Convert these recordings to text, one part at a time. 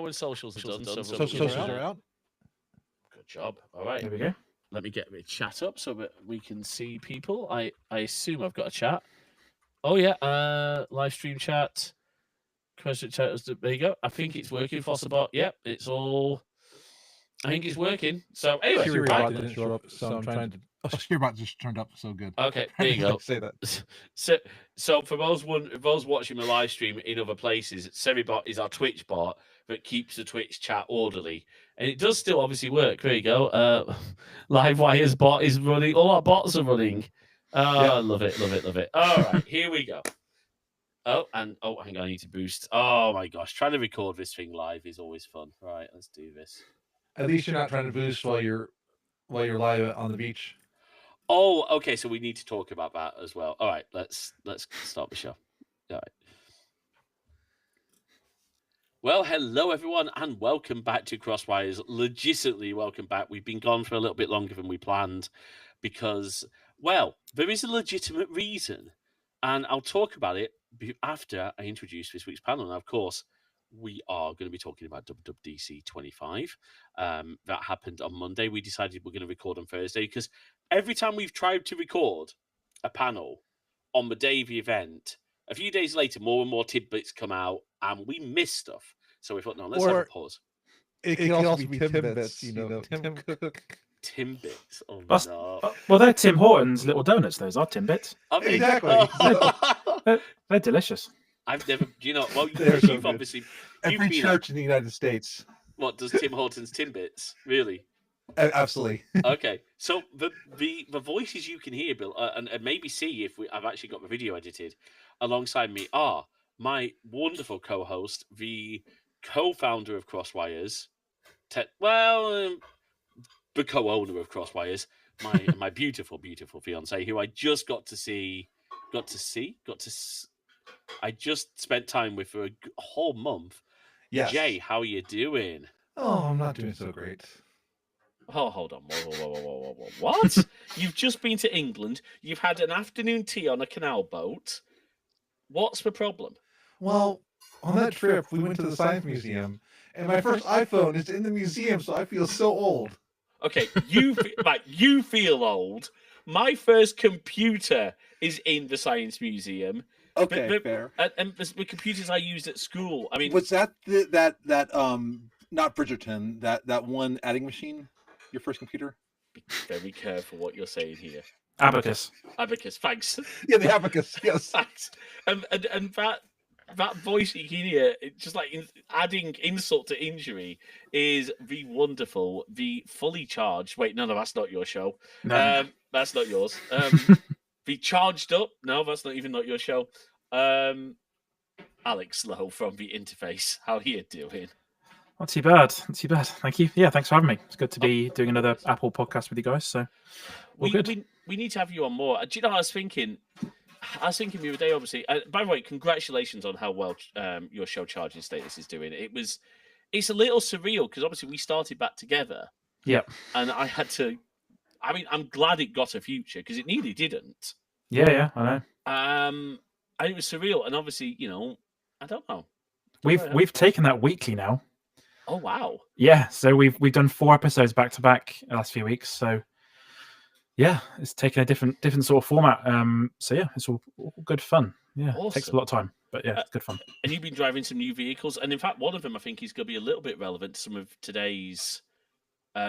when socials are done. So Socials are out. Good job. All right. There we go. Let me get a chat up so that we can see people. I assume I've got a chat. Oh yeah, live stream chat. Question chat. There you go. I think it's working. Fossabot. Yep, it's all. I think it's working. So anyway, SiriBot didn't show up, so I'm trying to. Oh, SiriBot just turned up so good. Okay, there you go. Say that. So for those watching the live stream in other places, SiriBot is our Twitch bot that keeps the Twitch chat orderly, and it does still obviously work. There you go. Livewire's bot is running. All our bots are running. I love it. All right, here we go. Oh, hang on, I need to boost. Oh my gosh, trying to record this thing live is always fun. All right, let's do this. At least you're not trying to boost while you're live on the beach. Oh, okay. So we need to talk about that as well. All right, let's start the show. All right. Well, hello everyone, and welcome back to Crosswires. Legitimately, welcome back. We've been gone for a little bit longer than we planned because, well, there is a legitimate reason, and I'll talk about it after I introduce this week's panel. And of course, we are going to be talking about WWDC 25. That happened on Monday. We decided we're going to record on Thursday because every time we've tried to record a panel on the day of the event, a few days later, more and more tidbits come out and we miss stuff. So we thought, no, let's have a pause. It can also be Timbits, Tim Cook. Timbits. Oh, no. Well, they're Tim Hortons little donuts. Those are Timbits. I mean, Exactly. They're delicious. I've never, well, They're so you've good. obviously. Every been church in the United States. What does Tim Hortons Timbits? Really? Absolutely. Okay, so the voices you can hear, Bill, and maybe see if I've actually got the video edited alongside me are my wonderful co-host, the co-founder of Crosswires, the co-owner of Crosswires, my beautiful fiance, who I just I just spent time with for a whole month. Yes. Jay, how are you doing? Oh, I'm not doing so great. Oh, hold on. Whoa. What? You've just been to England. You've had an afternoon tea on a canal boat. What's the problem? Well, on that trip, we went to the Science Museum, and my first iPhone is in the museum, so I feel so old. Okay, you feel old. My first computer is in the Science Museum. Okay, fair. And the computers I used at school. I mean, Was that not Bridgerton, that one adding machine? Your first computer? be very careful what you're saying here. Abacus. Thanks. Yeah, the abacus. Yes. Thanks. And that voice you can hear, just like adding insult to injury, is the wonderful, the fully charged. Wait, no, that's not your show. No. That's not yours. The charged up. No, that's not your show. Alex Lowe from the Interface. How are you doing? Not too bad. Thank you. Yeah, thanks for having me. It's good to be doing another Apple podcast with you guys. So, We need to have you on more. Do you know? I was thinking the other day. Obviously, by the way, congratulations on how well your show Charging Status is doing. It's a little surreal because obviously we started back together. Yep. And I had to. I mean, I'm glad it got a future because it nearly didn't. Yeah, I know. And it was surreal, and obviously, I don't know. We've taken that weekly now. Oh wow! Yeah, so we've done 4 episodes back to back the last few weeks. So yeah, it's taken a different sort of format. So yeah, it's all good fun. Yeah, Awesome. It takes a lot of time, but yeah, it's good fun. And you've been driving some new vehicles, and in fact, one of them I think is going to be a little bit relevant to some of today's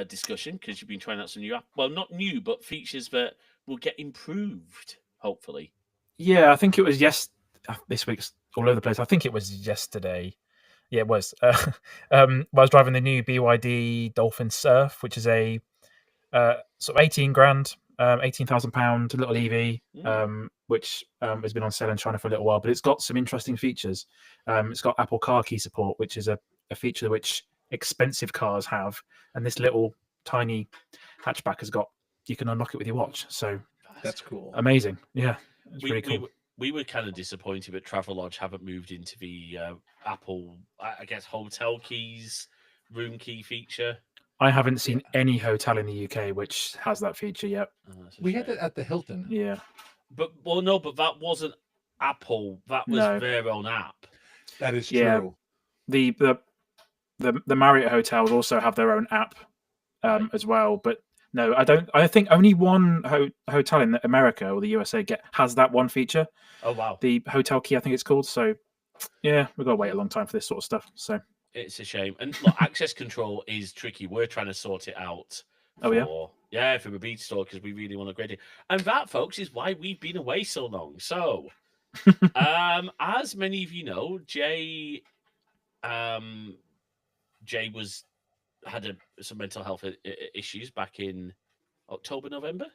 discussion because you've been trying out some new not new, but features that will get improved, hopefully. Yeah, I think it was this week's all over the place. I think it was yesterday. Yeah, it was. I was driving the new BYD Dolphin Surf, which is a sort of 18 grand, £18,000 little EV, which has been on sale in China for a little while, but it's got some interesting features. It's got Apple Car Key support, which is a feature which expensive cars have, and this little tiny hatchback you can unlock it with your watch. So That's cool. Amazing. Yeah, it's really cool. We were kind of disappointed that Travelodge haven't moved into the Apple, I guess, hotel keys, room key feature. I haven't seen any hotel in the UK which has that feature yet. We had it at the Hilton. Yeah. But that wasn't Apple. That was their own app. That is true. Yeah. The the Marriott hotels also have their own app as well. But no, I don't. I think only one hotel in America or the USA has that one feature. Oh wow, The Hotel Key, I think it's called. So yeah, we've got to wait a long time for this sort of stuff. So it's a shame. And look, access control is tricky. We're trying to sort it out. Oh, yeah? Yeah, for a beat store because we really want to upgrade it. And that, folks, is why we've been away so long. So, as many of you know, Jay had some mental health issues back in October, November.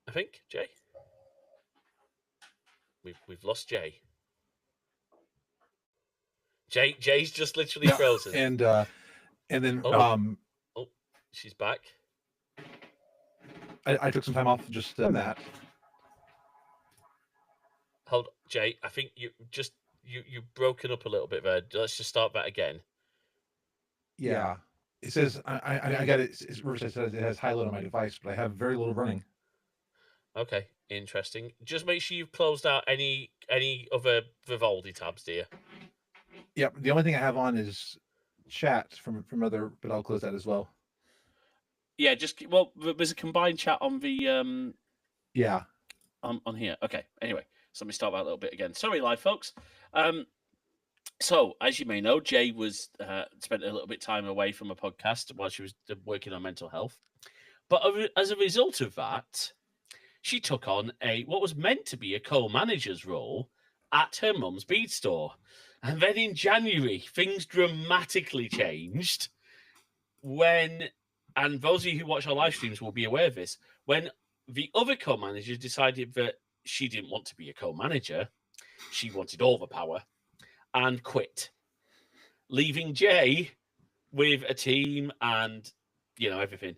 I think, Jay. We've lost Jay. Jay's just literally frozen. And then she's back. I took some time off just that. Hold, Jay. I think you've broken up a little bit there. Let's just start that again. Yeah. It says I got it. Riverside says it has high load on my device, but I have very little running. Okay, interesting. Just make sure you've closed out any other Vivaldi tabs, dear. Yep. The only thing I have on is chat from other, but I'll close that as well. Yeah, there's a combined chat on the yeah on here. Okay. Anyway, so let me start that a little bit again. Sorry, live folks. So as you may know, Jay was spent a little bit of time away from a podcast while she was working on mental health. But as a result of that, she took on what was meant to be a co-manager's role at her mum's bead store. And then in January, things dramatically changed when, and those of you who watch our live streams will be aware of this, when the other co-manager decided that she didn't want to be a co-manager, she wanted all the power, and quit, leaving Jay with a team and, everything.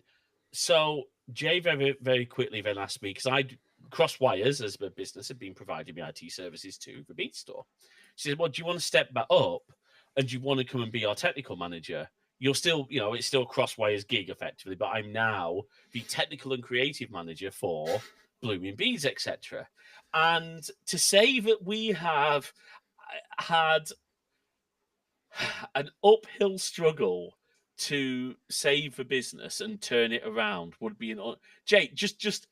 So Jay very, very quickly then asked me, because Crosswires as a business had been providing me IT services to the Beat Store. She said, well, do you want to step back up and do you want to come and be our technical manager? You're still, it's still Crosswires gig effectively, but I'm now the technical and creative manager for Blooming Beads, etc. And to say that we have had an uphill struggle to save the business and turn it around would be Jay, just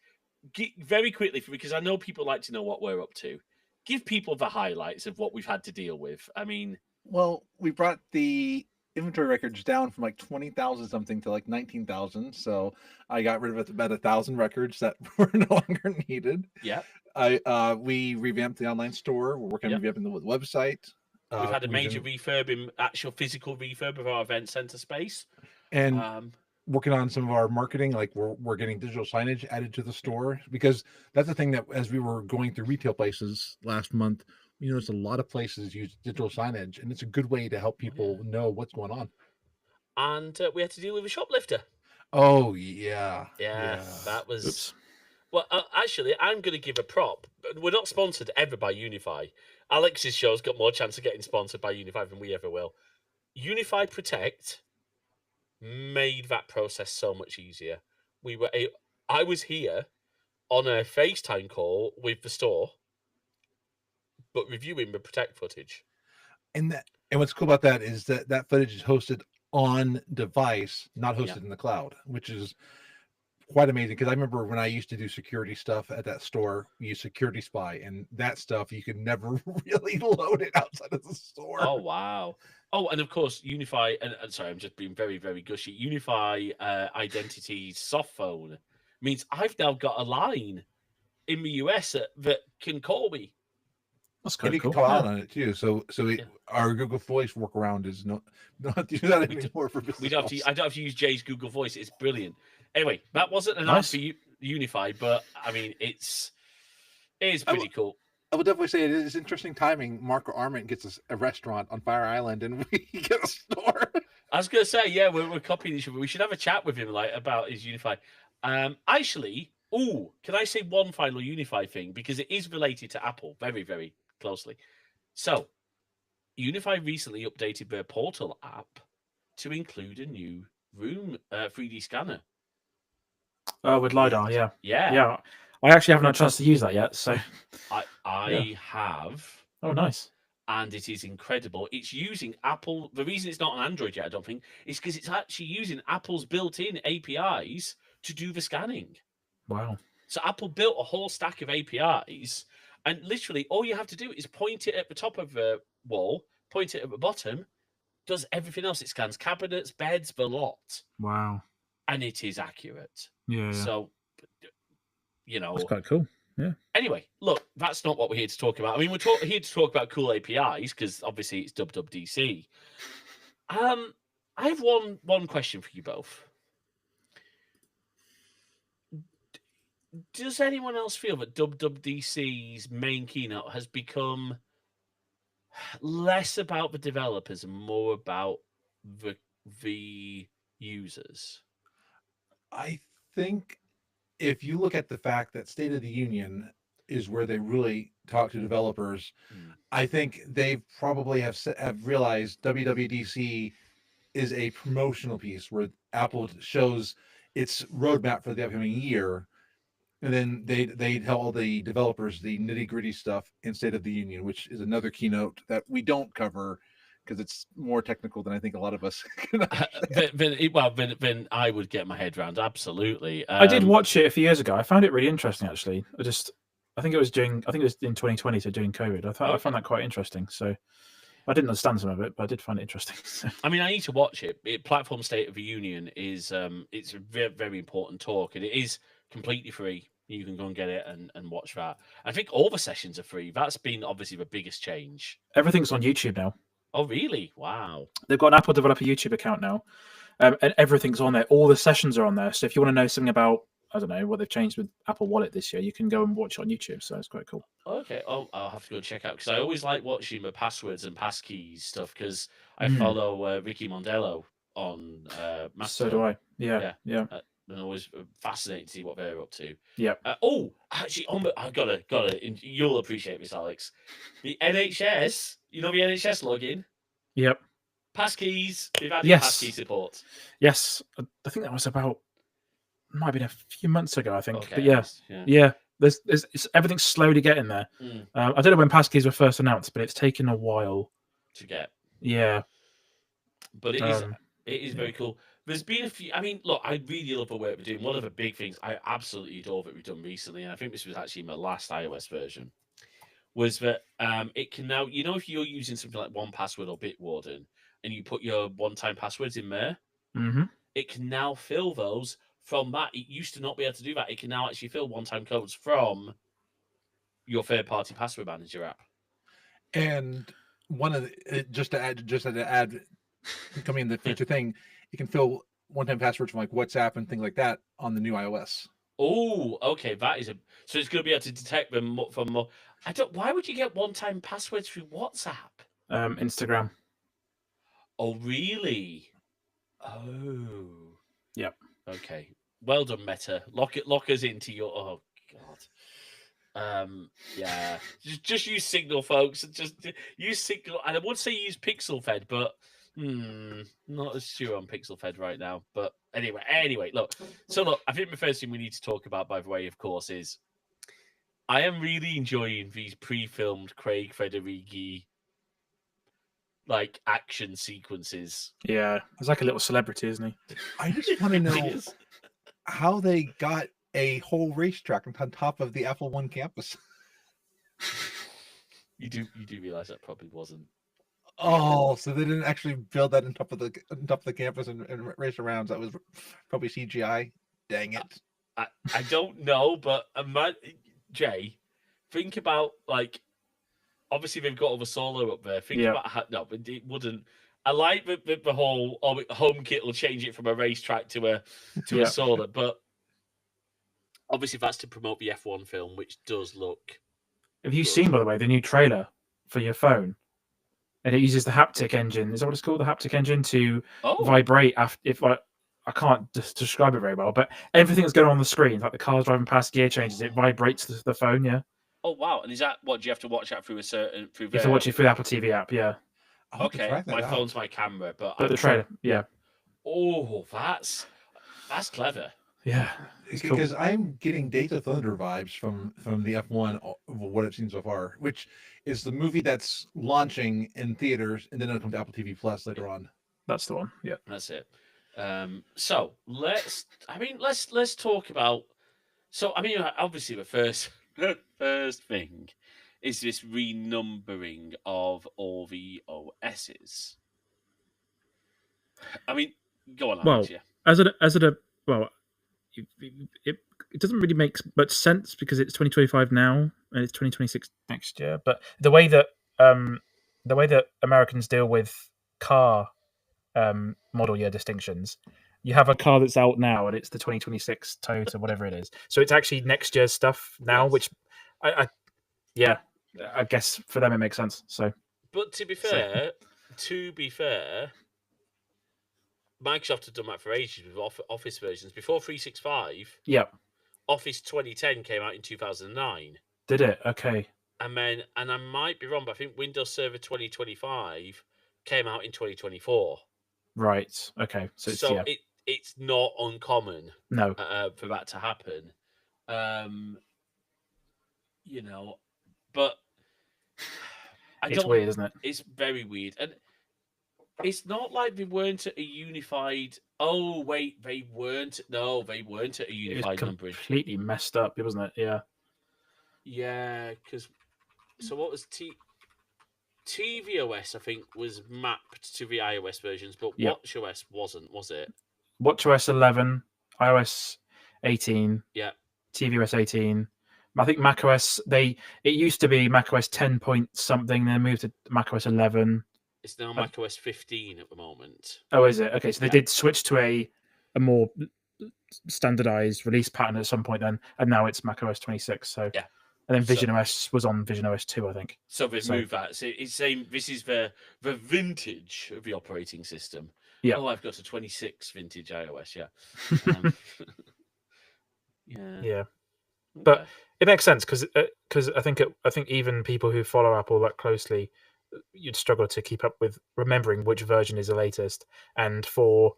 very quickly, because I know people like to know what we're up to. Give people the highlights of what we've had to deal with. I mean, well, we brought the inventory records down from like 20,000 something to like 19,000. So I got rid of about 1,000 records that were no longer needed. Yeah. We revamped the online store. We're working on revamping the website. We've had a major refurb in actual physical refurb of our event center space. And working on some of our marketing, like we're getting digital signage added to the store, because that's the thing that as we were going through retail places last month, there's a lot of places use digital signage, and it's a good way to help people know what's going on. And we had to deal with a shoplifter. Oh yeah. That was. Oops. Well, actually, I'm going to give a prop. We're not sponsored ever by Unify. Alex's show's got more chance of getting sponsored by Unify than we ever will. Unify Protect made that process so much easier. I was here on a FaceTime call with the store, but reviewing the Protect footage. And what's cool about that is that footage is hosted on device, not hosted in the cloud, which is quite amazing. Because I remember when I used to do security stuff at that store, we used Security Spy, and that stuff you could never really load it outside of the store. Oh wow. Oh, and of course, Unify, and sorry, I'm just being very, very gushy. Unify Identity soft phone means I've now got a line in the US that can call me. That's kind of cool. You can call out on it too. So our Google Voice workaround is not do that anymore for business. I don't have to use Jay's Google Voice. It's brilliant. Anyway, that wasn't enough for Unify, but I mean, it is pretty cool. I would definitely say it is interesting timing. Marco Arment gets us a restaurant on Fire Island, and we get a store. I was going to say, yeah, we're copying each other. We should have a chat with him about his Unify. Actually, can I say one final Unify thing, because it is related to Apple very, very closely. So, Unify recently updated their Portal app to include a new room 3D scanner. Oh, with LiDAR, yeah. Yeah. I actually haven't had a chance to use that yet, so... I have. Oh, nice. and it is incredible. It's using Apple. The reason it's not on Android yet, I don't think, is because it's actually using Apple's built-in APIs to do the scanning. Wow. So Apple built a whole stack of APIs, and literally all you have to do is point it at the top of the wall, point it at the bottom, does everything else. It scans cabinets, beds, the lot, Wow. and it is accurate. Yeah. So, you know, That's quite cool. anyway, look, that's not what we're here to talk about. I mean, we're here to talk about cool APIs because obviously it's WWDC. I have one question for you both. Does anyone else feel that WWDC's main keynote has become less about the developers and more about the users? I think if you look at the fact that State of the Union is where they really talk to developers, I think they probably have realized WWDC is a promotional piece where Apple shows its roadmap for the upcoming year, and then they tell all the developers the nitty gritty stuff in State of the Union, which is another keynote that we don't cover because it's more technical than I think a lot of us can. Then I would get my head around. Absolutely. I did watch it a few years ago. I found it really interesting, actually. I think it was in 2020, so during COVID. I found that quite interesting. So I didn't understand some of it, but I did find it interesting. So. I mean, I need to watch it. Platform State of the Union is it's a very, very important talk, and it is completely free. You can go and get it and watch that. I think all the sessions are free. That's been obviously the biggest change. Everything's on YouTube now. Oh, really? Wow. They've got an Apple Developer YouTube account now, and everything's on there. All the sessions are on there. So if you want to know something about, I don't know, what they've changed with Apple Wallet this year, you can go and watch it on YouTube. So it's quite cool. Okay. Oh, I'll have to go check out because I always like watching the passwords and passkeys stuff because I follow Ricky Mondello on Mastodon. So do I. Yeah. And always fascinating to see what they're up to. Yeah. Actually, I gotta. You'll appreciate this, Alex. The NHS, you know the NHS login. Yep. Passkeys. They've added Yes. passkey support. Yes, I think that was might have been a few months ago. I think, Okay, but yeah. There's everything's slowly getting there. I don't know when passkeys were first announced, but it's taken a while to get. Yeah. But it is very cool. There's been a few. I mean, look, I really love the work we're doing. One of the big things I absolutely adore that we've done recently, and I think this was actually my last iOS version, was that it can now, if you're using something like 1Password or Bitwarden, and you put your one-time passwords in there, it can now fill those from that. It used to not be able to do that. It can now actually fill one-time codes from your third-party password manager app. And one of the, just to add, coming in the future thing, you can fill one-time passwords from like WhatsApp and things like that on the new iOS. Oh, okay. So it's going to be able to detect them from more. Why would you get one-time passwords through WhatsApp? Instagram. Oh, really? Oh. Yep. Okay. Well done, Meta. Lock us into your. Oh God. Yeah. Just use Signal, folks. Just use Signal, and I would say use PixelFed, but not as sure on PixelFed right now. But anyway, look. So look, I think the first thing we need to talk about, by the way, of course, is I am really enjoying these pre-filmed Craig Federighi like action sequences. Yeah, he's like a little celebrity, isn't he? I just want to know how they got a whole racetrack on top of the Apple One campus. You do realize that probably wasn't. Oh, so they didn't actually build that on top of the campus and race around. That was probably CGI. Dang it! I don't know, but Jay, think about like. Obviously, they've got all the solo up there. Think about how but it wouldn't. I like the whole HomeKit will change it from a racetrack to a solo, but obviously that's to promote the F1 film, which does look. Have you seen, by the way, the new trailer for your phone? And it uses the haptic engine. Is that what it's called? The haptic engine to vibrate if I can't describe it very well, but everything that's going on the screen, like the car's driving past, gear changes, it vibrates the phone. Yeah. Oh wow! And is that what do you have to watch that through You have to watch it through the Apple TV app. Yeah. Okay, my phone's my camera, but the trailer. Yeah. Oh, that's clever. Yeah, it's cool. Because I'm getting Days of Thunder vibes from the F1 of what I've seen so far, which is the movie that's launching in theaters and then it'll come to Apple TV Plus later on. That's the one. Yeah. That's it. So let's talk about. So I mean, obviously, the first thing is this renumbering of all the OSs. I mean, go on, Alex. Well, yeah. It doesn't really make much sense because it's 2025 now and it's 2026 next year. But the way that Americans deal with car model year distinctions, you have a car that's out now and it's the 2026 Toyota, whatever it is. So it's actually next year's stuff now, Yes. which I guess for them it makes sense. So, But to be fair, Microsoft have done that for ages with Office versions. Before 365, yeah, Office 2010 came out in 2009. did it? Okay, And I might be wrong, but I think Windows Server 2025 came out in 2024. right. Okay, so it's it's not uncommon no, for that to happen. But it's weird, isn't it? It's very weird, and it's not like they weren't at a unified. Oh wait, they weren't. No, they weren't at a unified numbering. Completely messed up, wasn't it? Yeah. Yeah, because so what was tvOS? I think was mapped to the iOS versions, but Yep. watchOS wasn't, was it? WatchOS 11, iOS 18, Yeah. tvOS 18. I think macOS it used to be macOS 10 point something, then moved to macOS 11. It's now macOS 15 at the moment. Oh, is it? Okay, so they did switch to a more standardized release pattern at some point then, and now it's macOS 26. So yeah. And then Vision OS was on Vision OS 2, I think. So they've moved that. So it's saying this is the vintage of the operating system. Yeah. Oh, I've got a 26 vintage iOS. Yeah. Yeah. Yeah. But it makes sense because I think even people who follow Apple that closely, you'd struggle to keep up with remembering which version is the latest. And for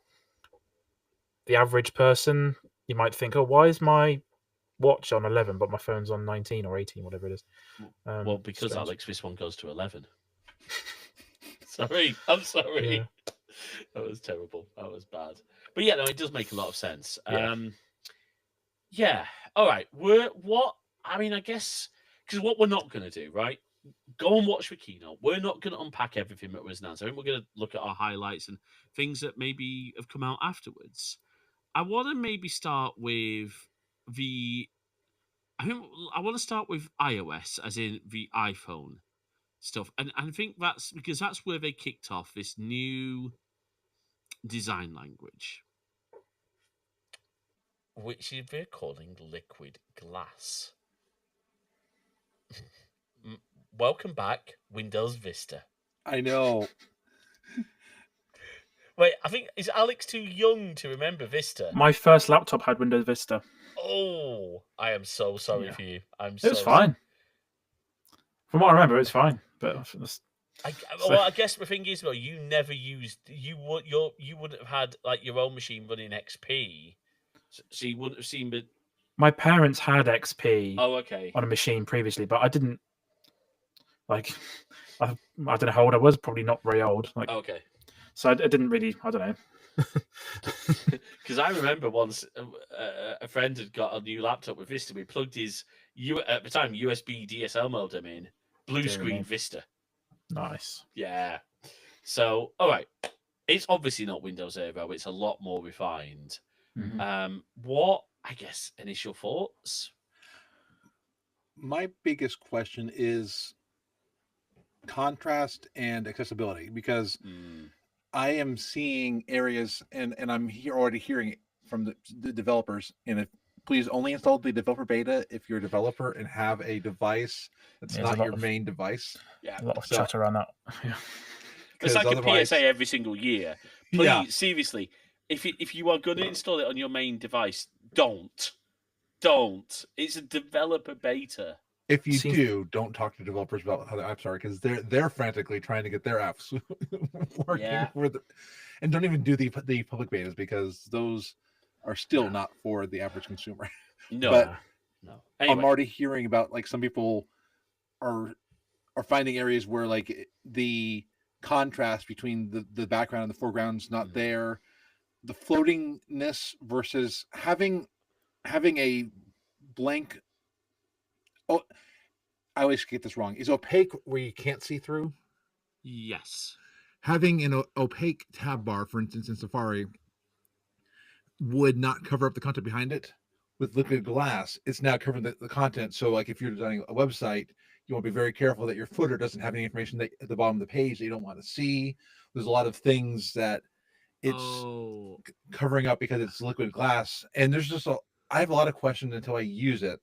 the average person, you might think, "Oh, why is my watch on 11 but my phone's on 19 or 18, whatever it is?" Well, because Alex, this one goes to 11. Sorry, I'm sorry. Yeah. That was terrible. That was bad. But yeah, no, it does make a lot of sense. Yeah. Yeah. All right. I guess because what we're not going to do, right? Go and watch the keynote. We're not going to unpack everything that was announced. I think we're going to look at our highlights and things that maybe have come out afterwards. I want to maybe start with I want to start with iOS, as in the iPhone stuff, and I think that's because that's where they kicked off this new design language, which they're calling liquid glass. Welcome back, Windows Vista. I know. Wait, I think is Alex too young to remember Vista? My first laptop had Windows Vista. Oh, I am so sorry for you. It was fine. From what I remember, it's fine. But I guess the thing is, though, you never used you wouldn't have had like your own machine running XP, so you wouldn't have seen the. My parents had XP. Oh, okay. On a machine previously, but I didn't. Like, I don't know how old I was. Probably not very old. Like, okay. So I didn't really. I don't know. Because I remember once a friend had got a new laptop with Vista. We plugged his at the time USB DSL modem in, blue screen Vista. Nice. Yeah. So all right, it's obviously not Windows Aero. It's a lot more refined. Mm-hmm. What I guess initial thoughts? My biggest question is contrast and accessibility, because I am seeing areas, and I'm already hearing it from the developers. And please only install the developer beta if you're a developer and have a device that's not your main device. Yeah, a lot of chatter around that. Yeah. It's like a PSA every single year. Please, seriously, if you are going to install it on your main device, don't. It's a developer beta. If you do, don't talk to developers about how I'm sorry, because they're frantically trying to get their apps working and don't even do the public betas, because those are still No. not for the average consumer. No, But no. I'm Anyway, already hearing about like some people are finding areas where like the contrast between the background and the foreground's not Mhm. there. The floatingness versus having a blank. Oh, I always get this wrong. Is opaque where you can't see through? yes. Having an opaque tab bar, for instance, in Safari, would not cover up the content behind it. With liquid glass, it's now covering the content. So, like if you're designing a website, you want to be very careful that your footer doesn't have any information that, at the bottom of the page that you don't want to see. There's a lot of things that it's Oh, covering up because it's liquid glass, and there's just I have a lot of questions until I use it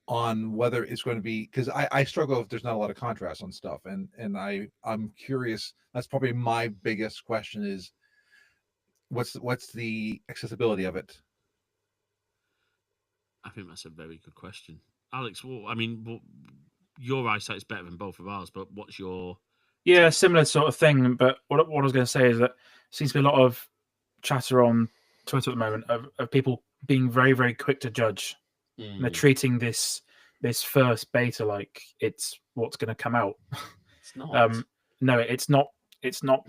on whether it's going to be, because I struggle if there's not a lot of contrast on stuff, and I'm curious. That's probably my biggest question is what's the accessibility of it. I think that's a very good question, Alex. Well, I mean, your eyesight's better than both of ours, but what's your? Yeah, similar sort of thing. But what I was going to say is that seems to be a lot of chatter on Twitter at the moment of people being very, very quick to judge. And they're treating this first beta like it's what's going to come out. It's not. No, it's not. It's not.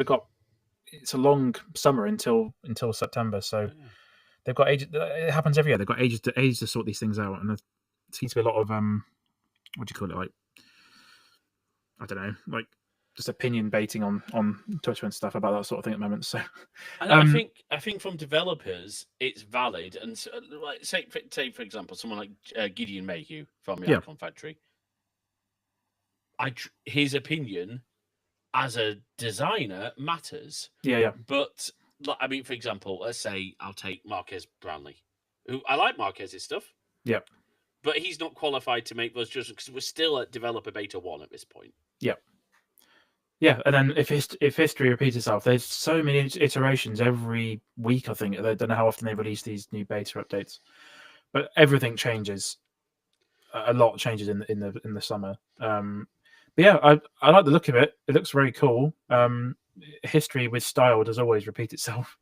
It's a long summer until September, so Yeah. they've got ages. It happens every year. They've got ages to sort these things out, and there seems to be a lot of what do you call it? Like, I don't know, like just opinion baiting on Twitter and stuff about that sort of thing at the moment. So And I think from developers, it's valid. And so, like, say for example, someone like Gideon Mayhew from the Yeah. Icon Factory. His opinion as a designer matters. yeah. But I mean, for example, let's say I'll take Marquez Brownlee, who I like Marquez's stuff. Yeah. But he's not qualified to make those judgments because we're still at developer beta 1 at this point. Yeah, and then if history repeats itself, there's so many iterations every week. I think I don't know how often they release these new beta updates, but everything changes. A lot changes in the summer. But yeah, I like the look of it. It looks very cool. History with style does always repeat itself,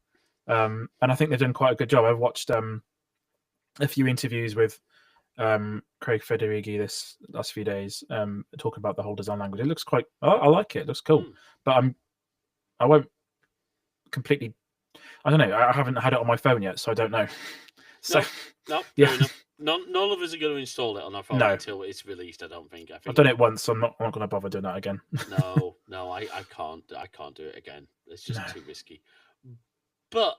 and I think they've done quite a good job. I've watched a few interviews with Craig Federighi this last few days, talking about the whole design language. It looks quite. I like it. It looks cool, but I won't completely. I don't know. I haven't had it on my phone yet, so I don't know. So no, yeah. fair enough. None of us are going to install it on our phone until it's released. I don't think. I've done it once, so I'm not going to bother doing that again. No, I can't. I can't do it again. It's just too risky. But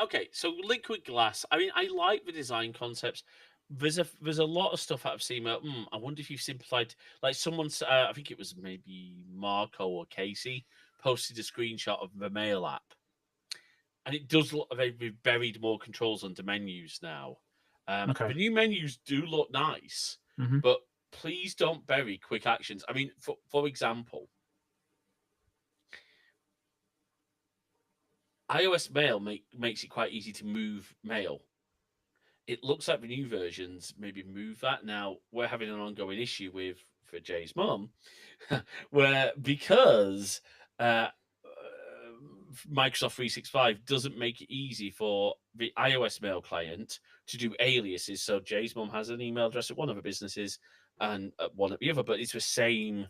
okay, so liquid glass. I mean, I like the design concepts. There's a lot of stuff I've seen where I wonder if you've simplified. Like someone's, I think it was maybe Marco or Casey posted a screenshot of the mail app, and it does look like they've buried more controls under menus now. The new menus do look nice, but please don't bury quick actions. I mean, for example, iOS Mail makes it quite easy to move mail. It looks like the new versions maybe move that. Now, we're having an ongoing issue for Jay's mum, where because Microsoft 365 doesn't make it easy for the iOS Mail client to do aliases. So Jay's mum has an email address at one of her businesses and one at the other, but it's the same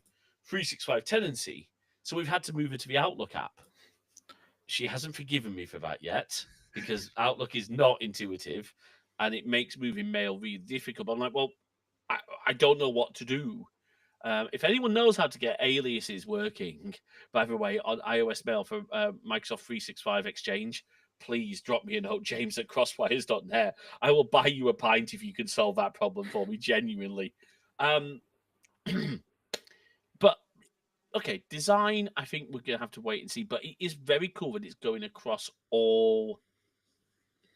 365 tenancy. So we've had to move her to the Outlook app. She hasn't forgiven me for that yet because Outlook is not intuitive and it makes moving mail really difficult. I'm like, well, I don't know what to do. If anyone knows how to get aliases working, by the way, on iOS Mail for Microsoft 365 Exchange, please drop me a note, James at crosswires.net. I will buy you a pint if you can solve that problem for me, genuinely. But okay, design, I think we're going to have to wait and see, but it is very cool that it's going across all.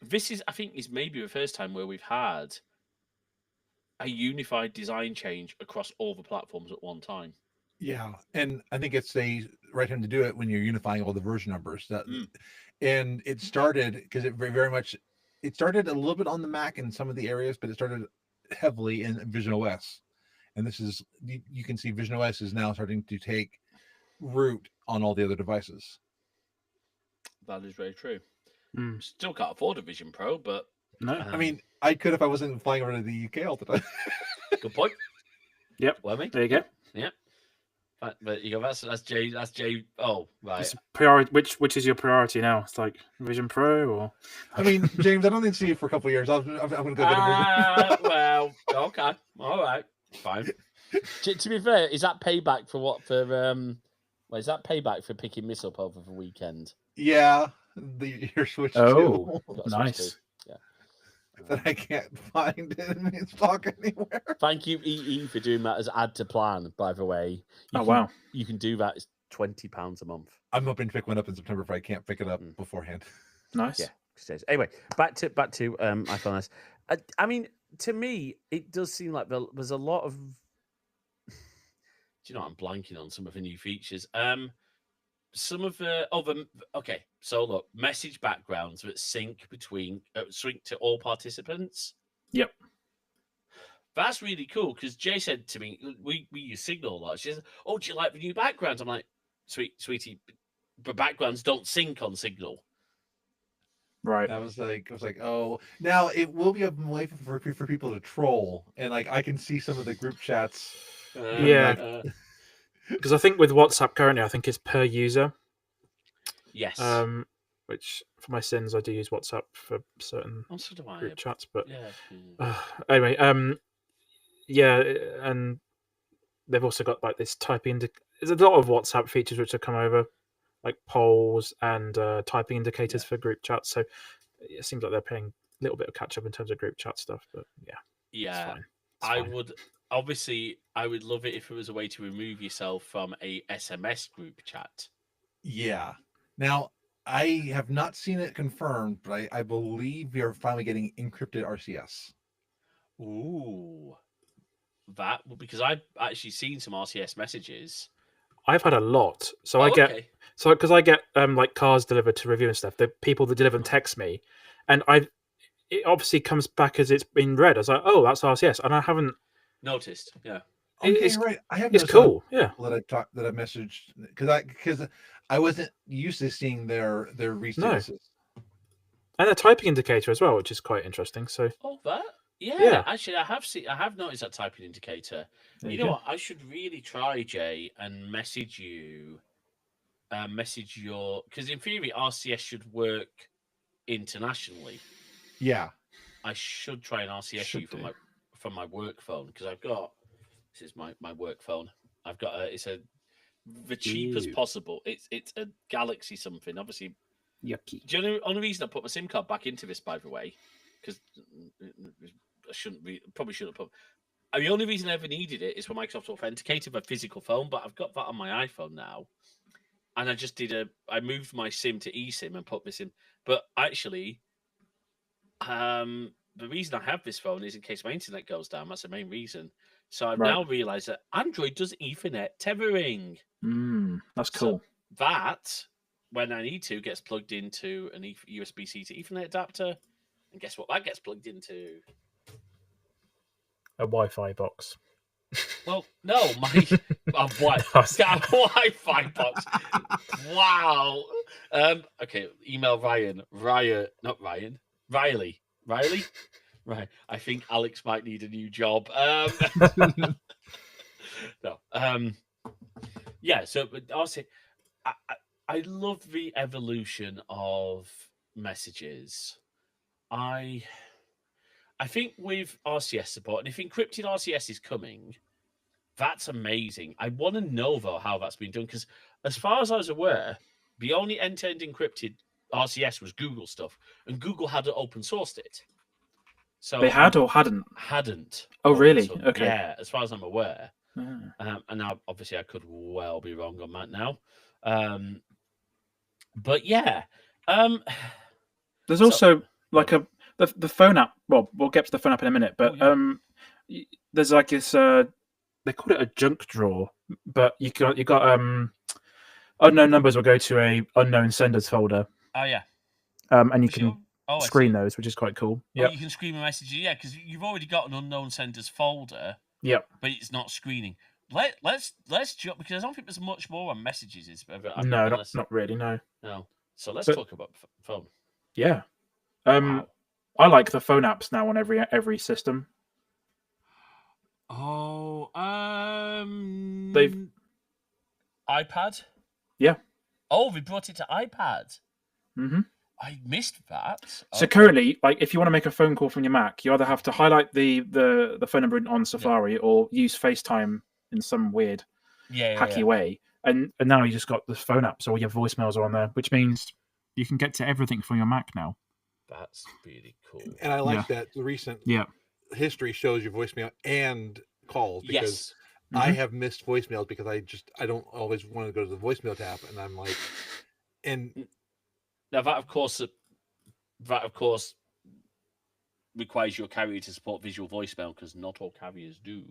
This is, I think, is maybe the first time where we've had a unified design change across all the platforms at one time. Yeah, and I think it's the right time to do it when you're unifying all the version numbers. And it started because it very much it started a little bit on the Mac in some of the areas, but it started heavily in Vision OS. And this is you can see Vision OS is now starting to take root on all the other devices. That is very true. Still can't afford a Vision Pro, but No. I mean, I could if I wasn't flying over to the UK all the time. good point. Yep. Well, me. There you go. Yeah. But you go. That's Jay. That's Jay. Oh, right. It's priority. Which is your priority now? It's like Vision Pro or? I mean, James, I don't need to see you for a couple of years. I'm going to go get a Vision. Well, okay, all right, fine. To be fair, is that payback for what? For well, is that payback for picking this up over the weekend? Yeah, your Switch Oh, 2 Got a Switch nice. too. Yeah. that I can't find in stock anywhere. Thank you, EE, for doing that as add to plan. By the way, Wow. you can do that. It's £20 a month. I'm hoping to pick one up in September if I can't pick it up beforehand. Nice. Yeah. Anyway, back to iPhone S. I mean, to me, it does seem like there's a lot of. Do you know, I'm blanking on some of the new features. Some of the okay. So look, message backgrounds that sync to all participants. Yep. That's really cool because Jay said to me, we use Signal a lot. She says, "Oh, do you like the new backgrounds?" I'm like, "Sweetie, the backgrounds don't sync on Signal." Right. I was like, oh, now it will be a way for people to troll, and like I can see some of the group chats. Yeah. Because I think with WhatsApp currently, I think it's per user. Yes. Which for my sins, I do use WhatsApp for certain So do I. group chats. But Yeah. anyway, yeah, and they've also got like this typing. There's a lot of WhatsApp features which have come over, like polls and typing indicators for group chats. So it seems like they're playing a little bit of catch up in terms of group chat stuff. But yeah, Yeah. it's fine. I would love it if it was a way to remove yourself from a SMS group chat. Yeah. Now I have not seen it confirmed, but I believe we are finally getting encrypted RCS. Ooh, because I've actually seen some RCS messages. I've had a lot. So I get because I get like cars delivered to review and stuff. The people that deliver them text me, and it obviously comes back as it's been read. I was like, oh, that's RCS, and I haven't noticed. Yeah, it's right. I have. It's cool. Yeah. That I messaged because I wasn't used to seeing their restatuses. And a typing indicator as well, which is quite interesting. So. Oh, that. Yeah. Actually, I have noticed that typing indicator. You know what? I should really try, Jay, and message you. Message your, because in theory RCS should work internationally. Yeah. I should try an RCS you from my work phone because this is my work phone. I've got it's the cheapest possible. It's a Galaxy something. Obviously, yucky. Do you know the only reason I put my SIM card back into this, by the way, because I probably shouldn't have put. The only reason I ever needed it is for Microsoft Authenticator, my physical phone, but I've got that on my iPhone now. And I just I moved my SIM to eSIM and put this in. But actually, the reason I have this phone is in case my internet goes down. That's the main reason. So I've now realized that Android does Ethernet tethering. That's cool. So that, when I need to, gets plugged into an USB-C to Ethernet adapter. And guess what that gets plugged into? A Wi-Fi box. Well, no, a Wi-Fi box. Wow. Okay, email Riley. Right. I think Alex might need a new job. No. Yeah. So, honestly, I love the evolution of messages. I think with RCS support, and if encrypted RCS is coming, that's amazing. I want to know, though, how that's been done, because as far as I was aware, the only end-to-end encrypted RCS was Google stuff, and Google hadn't open-sourced it. So they had or hadn't? Hadn't. Oh, really? Okay. Yeah, as far as I'm aware. And now, obviously, I could well be wrong on that now. But, yeah. There's also, like, the phone app. Well, we'll get to the phone app in a minute, but there's like this they call it a junk drawer, but you got unknown numbers will go to a unknown senders folder. Oh yeah. And you can screen those, which is quite cool. Yeah. You can screen a message, because you've already got an unknown senders folder. Yeah. But it's not screening. Let's jump, because I don't think there's much more on messages. No, not really. No. So let's talk about phone. Yeah. Wow. I like the phone apps now on every system. Oh, They've iPad. Yeah. Oh, we brought it to iPad. hmm I missed that. So Okay. currently, like if you want to make a phone call from your Mac, you either have to highlight the phone number on Safari or use FaceTime in some weird hacky way. And now you just got the phone app, so all your voicemails are on there, which means you can get to everything from your Mac now. That's really cool. And I like that the recent history shows your voicemail and calls, because I have missed voicemails because I don't always want to go to the voicemail tab, and I'm like, and now that of course requires your carrier to support visual voicemail, because not all carriers do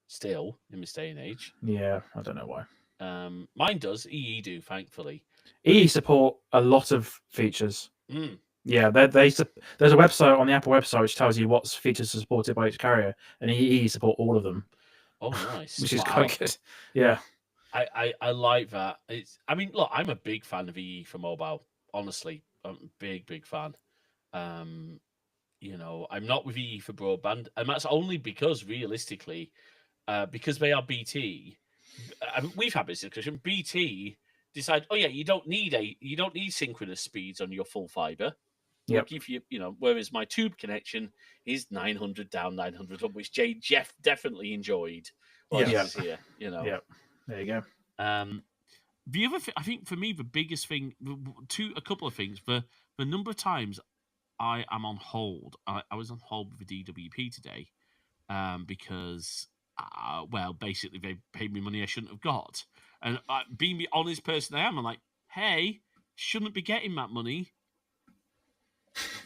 still in this day and age. Yeah, I don't know why. Mine does. EE do, thankfully. EE support a lot of features. Mm. Yeah, there's a website on the Apple website which tells you what's features are supported by each carrier, and EE support all of them. Oh, nice. Which is quite good. Yeah. I like that. I mean, look, I'm a big fan of EE for mobile. Honestly, I'm a big fan. You know, I'm not with EE for broadband, and that's only because realistically, because they are BT. We've had this discussion. BT decide, oh yeah, you don't need synchronous speeds on your full fiber. Yeah. Give you, whereas my tube connection is 900 down, 900 up, which Jeff definitely enjoyed while he was here. Yeah. There you go. The other thing, I think for me, the biggest thing, a couple of things. The number of times I am on hold. I was on hold with the DWP today, because, basically they paid me money I shouldn't have got, and being the honest person I am, I'm like, hey, shouldn't be getting that money.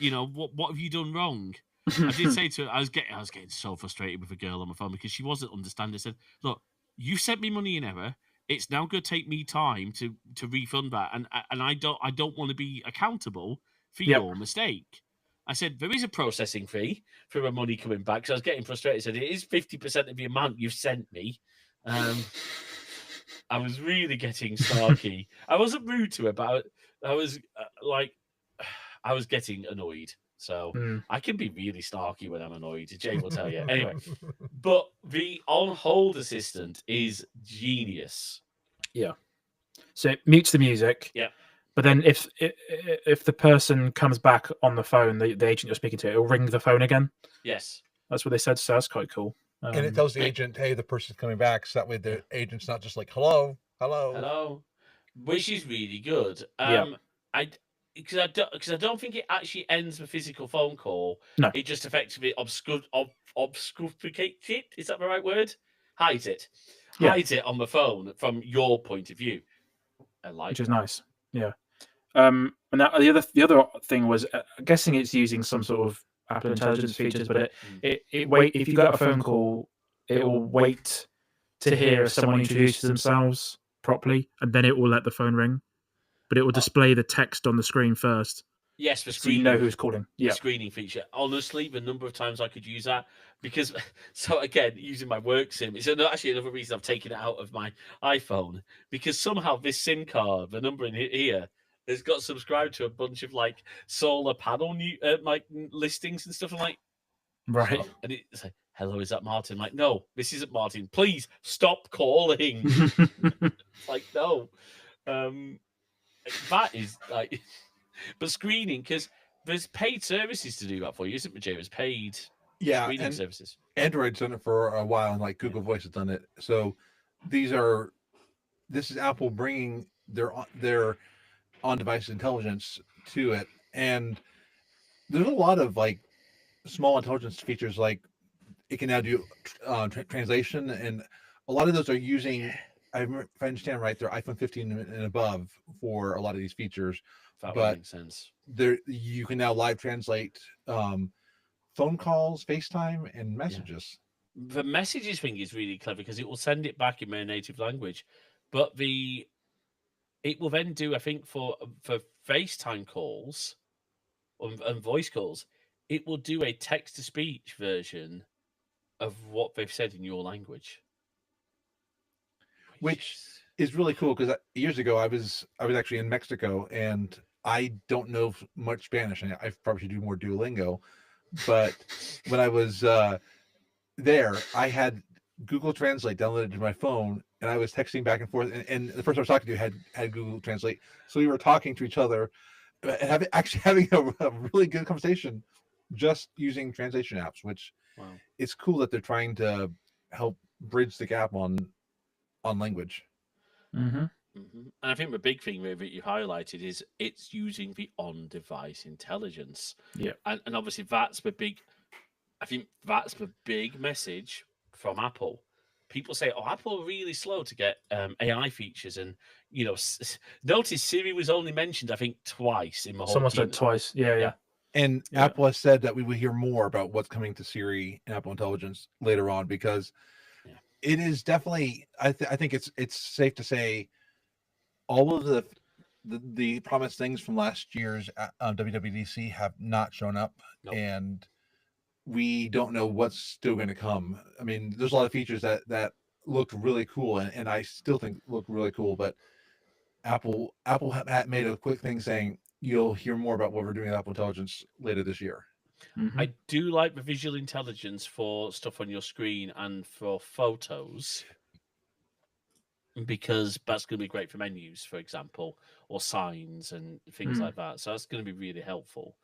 What have you done wrong? I did say to her, I was getting so frustrated with a girl on my phone because she wasn't understanding. I said, look, you sent me money in error. It's now going to take me time to refund that, and I don't want to be accountable for your mistake. I said, there is a processing fee for the money coming back. So I was getting frustrated. I said, it is 50% of the amount you've sent me. I was really getting snarky. I wasn't rude to her, but I was I was getting annoyed. So I can be really snarky when I'm annoyed. Jay will tell you. Anyway, but the on-hold assistant is genius. Yeah. So it mutes the music. Yeah. But then if the person comes back on the phone, the agent you're speaking to, it'll ring the phone again. Yes. That's what they said. So that's quite cool. And it tells the agent, hey, the person's coming back. So that way the agent's not just like, hello. Which is really good. Because I don't think it actually ends the physical phone call. No. It just effectively obfuscates it. Is that the right word? Hides it. Hides it on the phone from your point of view. I like which is nice. Yeah. And that, the other thing was, I'm guessing it's using some sort of Apple Intelligence features, but it wait, if you got a phone call, it will wait to hear if someone introduces themselves properly, and then it will let the phone ring. But it will display the text on the screen first. Yes, for screening. So you know who's calling. Yeah. Screening feature. Honestly, the number of times I could use that, because, so again, using my work SIM, it's actually another reason I've taken it out of my iPhone, because somehow this SIM card, the number in here, has got subscribed to a bunch of like solar panel listings and stuff. I'm like, right. And it's like, hello, is that Martin? I'm like, no, this isn't Martin. Please stop calling. It's like, no. That is like, but screening, because there's paid services to do that for you, isn't there, Jay? There's paid screening services. Android's done it for a while, and like Google Voice has done it. So this is Apple bringing their on-device intelligence to it, and there's a lot of like small intelligence features, like it can now do translation, and a lot of those are using. If I understand right, they're iPhone 15 and above for a lot of these features. That would make sense. You can now live translate phone calls, FaceTime, and messages. Yeah. The messages thing is really clever because it will send it back in their native language, but it will then do, I think, for FaceTime calls and voice calls, it will do a text-to-speech version of what they've said in your language. Which is really cool, because years ago I was actually in Mexico, and I don't know much Spanish, and I probably should do more Duolingo. But when I was there, I had Google Translate downloaded to my phone, and I was texting back and forth. And the person I was talking to had Google Translate, so we were talking to each other, and having a really good conversation, just using translation apps. Which Wow. it's cool that they're trying to help bridge the gap on language. Mm-hmm. And I think the big thing that you highlighted is it's using the on-device intelligence. Yeah. And obviously that's the big. I think that's the big message from Apple. People say, "Oh, Apple are really slow to get AI features," and notice Siri was only mentioned, I think, twice in the whole. Someone said twice. Yeah. And Yeah. Apple has said that we will hear more about what's coming to Siri and Apple Intelligence later on, because it is definitely. I think it's safe to say all of the promised things from last year's WWDC have not shown up, Nope. and we don't know what's still going to come. I mean, there's a lot of features that looked really cool, and I still think look really cool, but Apple had made a quick thing saying you'll hear more about what we're doing with Apple Intelligence later this year. Mm-hmm. I do like the visual intelligence for stuff on your screen and for photos, because that's going to be great for menus, for example, or signs and things like that. So that's going to be really helpful.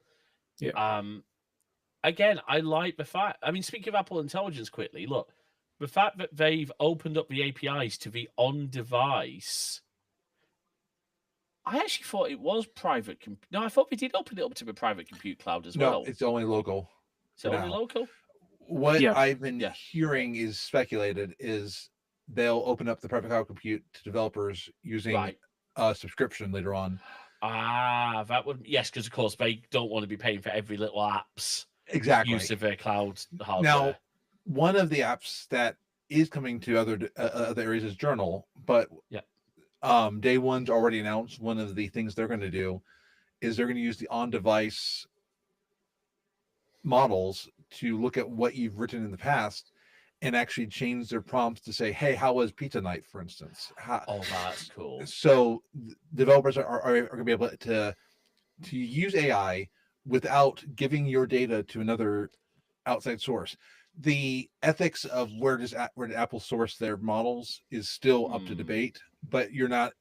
Yeah. Again, I like the fact. I mean, speaking of Apple Intelligence, quickly, look, the fact that they've opened up the APIs to the on-device. I actually thought it was private. No, I thought they did open it up to the private compute cloud as well. No, it's only local. It's only now. local. What Yeah. I've been hearing is speculated is they'll open up the private cloud compute to developers using a subscription later on. That would because of course they don't want to be paying for every little app's use of their cloud hardware. Now, one of the apps that is coming to other areas is Journal, but Day One's already announced one of the things they're going to do is they're going to use the on-device models to look at what you've written in the past and actually change their prompts to say, "Hey, how was pizza night?" for instance. That's cool. So developers are going to be able to use AI without giving your data to another outside source. The ethics of where did Apple source their models is still up to debate, but you're not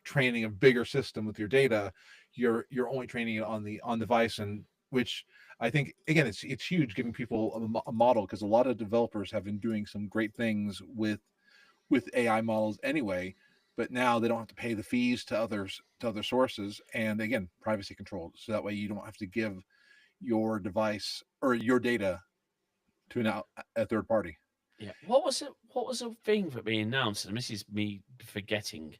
training a bigger system with your data. You're only training it on the on-device, and which I think again it's huge, giving people a model, because a lot of developers have been doing some great things with AI models anyway, but now they don't have to pay the fees to other sources, and again, privacy controlled, so that way you don't have to give your device or your data to a third party. Yeah. What was a thing that they announced? And this is me forgetting.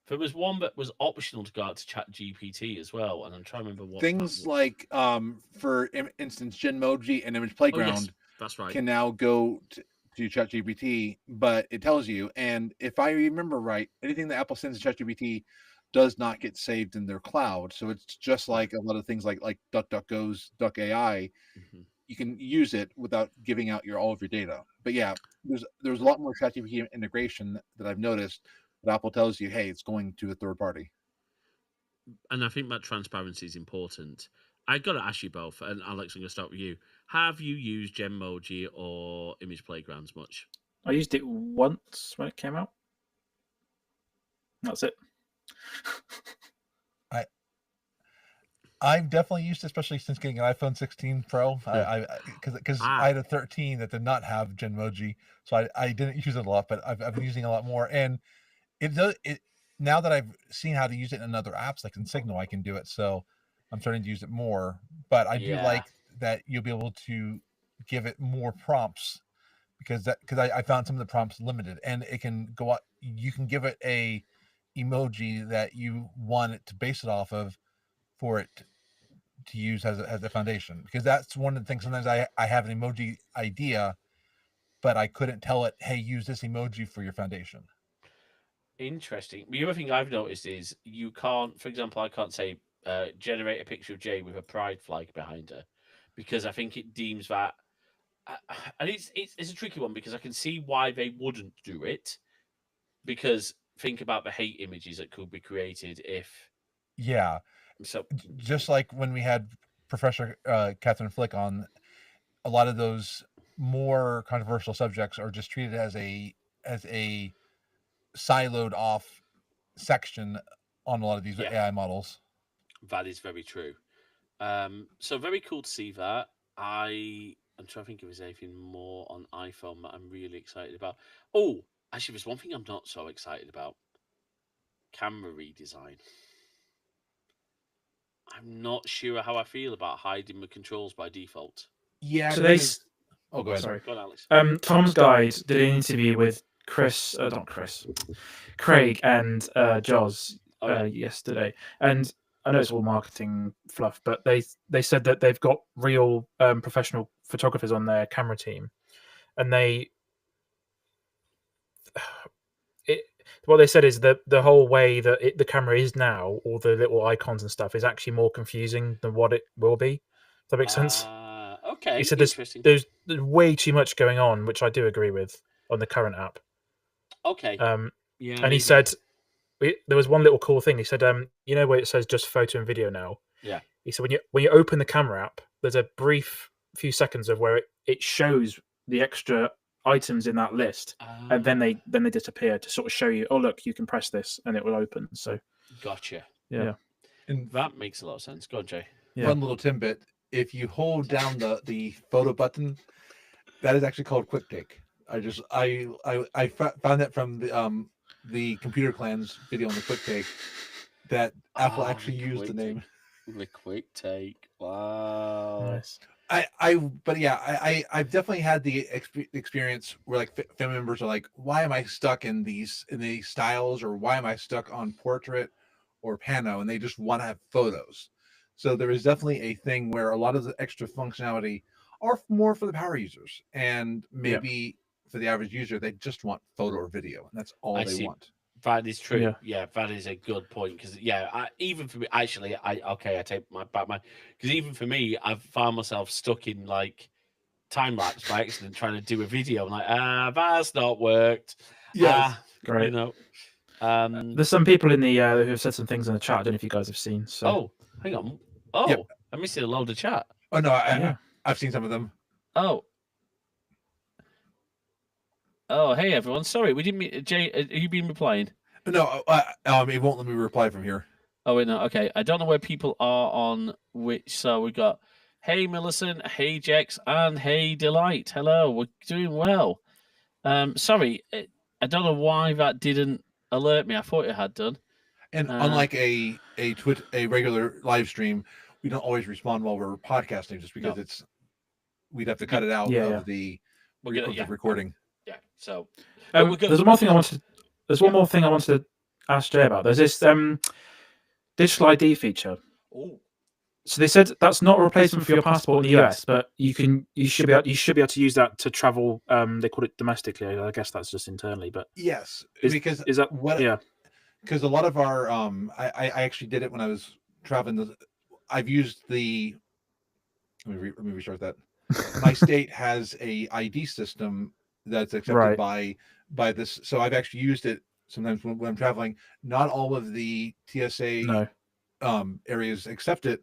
There was one that was optional to go out to ChatGPT as well, and I'm trying to remember what things like, for instance, Genmoji and Image Playground that's right, can now go to ChatGPT, but it tells you. And if I remember right, anything that Apple sends to ChatGPT does not get saved in their cloud. So it's just like a lot of things like DuckDuckGo's Duck AI. You can use it without giving out all of your data. But yeah, there's a lot more ChatGPT integration that I've noticed. That Apple tells you, hey, it's going to a third party. And I think that transparency is important. I got to ask you both, and Alex, I'm going to start with you. Have you used Genmoji or Image Playgrounds much? I used it once when it came out. That's it. I've definitely used it, especially since getting an iPhone 16 Pro. Because I had a 13 that did not have Genmoji, so I didn't use it a lot, but I've been using it a lot more. And it now that I've seen how to use it in other apps like in Signal, I can do it. So I'm starting to use it more. But I do like that you'll be able to give it more prompts, because I found some of the prompts limited, and it can go out. You can give it a emoji that you want it to base it off of for it to use as a foundation, because that's one of the things. Sometimes I have an emoji idea, but I couldn't tell it, hey, use this emoji for your foundation. Interesting. The other thing I've noticed is you can't, for example, I can't say generate a picture of Jay with a pride flag behind her, because I think it deems that, and it's a tricky one, because I can see why they wouldn't do it, because think about the hate images that could be created if Yeah, So just like when we had Professor Catherine Flick on, a lot of those more controversial subjects are just treated as a siloed off section on a lot of these Yeah. AI models. that is very true. So very cool to see that. I'm trying to think if there's anything more on iPhone that I'm really excited about. Oh, actually, there's one thing I'm not so excited about. Camera redesign. I'm not sure how I feel about hiding the controls by default. Yeah. So because- Oh, go ahead. sorry. Go on, Alex. Tom's Guide did an interview with Craig and Joz Oh, yeah. yesterday, and I know it's all marketing fluff, but they said that they've got real professional photographers on their camera team, and what they said is that the whole way that the camera is now, all the little icons and stuff, is actually more confusing than what it will be. Does that make sense? Okay. He said Interesting. there's way too much going on, which I do agree with on the current app. Okay. Yeah, and he said there was one little cool thing. He said, you know where it says just photo and video now? Yeah. He said when you open the camera app, there's a brief few seconds of where it shows the extra items in that list, and then they disappear to sort of show you, oh look, you can press this and it will open. So gotcha. Yeah. And That makes a lot of sense. Go on, Jay. Yeah. Fun little tidbit: if you hold down the photo button, that is actually called Quick Take. I found that from the Computer Clans video on the Quick Take that Apple actually the used the Quick name. The quick take. Wow. nice. I've definitely had the experience where like family members are like, why am I stuck in these styles, or why am I stuck on portrait or pano, and they just want to have photos. So there is definitely a thing where a lot of the extra functionality are more for the power users, and maybe for the average user they just want photo or video, and that's all I they see. want. That is true. Yeah. Yeah, that is a good point. Because even for me, actually, I take my because even for me, I've found myself stuck in like time lapse by accident trying to do a video. I'm like, that's not worked. Yes. Great. You know. There's some people in the who have said some things in the chat. I don't know if you guys have seen. So Oh, hang on. Oh, Yep. I missed a load of chat. Oh no, Yeah. I've seen some of them. Oh, hey everyone. Sorry, we didn't meet. Jay, have you been replying? No, it won't let me reply from here. Oh, wait, no. Okay. I don't know where people are on which. So we got, hey, Millicent, hey, Jex, and hey, Delight. Hello. We're doing well. Sorry. I don't know why that didn't alert me. I thought it had done. And unlike a regular live stream, we don't always respond while we're podcasting, just because we'd have to cut it out of the recording. Yeah. So there's one more thing I wanted. There's one more thing I wanted to ask Jay about. There's this digital ID feature. Oh. So they said that's not a replacement for your passport in the US, but you should be able to use that to travel. They call it domestically. I guess that's just internally, but Yes, is that what? Yeah. Because a lot of our I actually did it when I was traveling. I've used the. Let me restart that. My state has a ID system that's accepted by this, so I've actually used it sometimes when I'm traveling. Not all of the TSA areas accept it,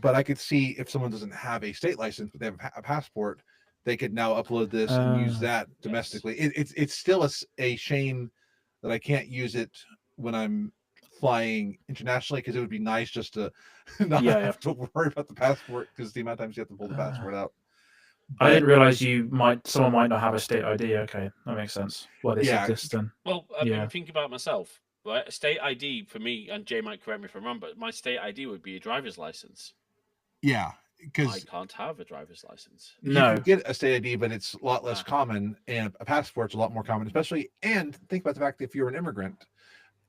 but I could see if someone doesn't have a state license but they have a passport, they could now upload this and use that domestically. Yes. It's still a shame that I can't use it when I'm flying internationally, because it would be nice just to not have to worry about the passport, because the amount of times you have to pull the passport out. I didn't realize someone might not have a state ID. Okay, that makes sense. Well, this exists then. Well, I mean, think about myself. Right, a state ID for me, and Jay might correct me if I'm wrong, but my state ID would be a driver's license. Yeah, I because can't have a driver's license. you can get a state ID, but it's a lot less common, and a passport's a lot more common. Especially, and think about the fact that if you're an immigrant,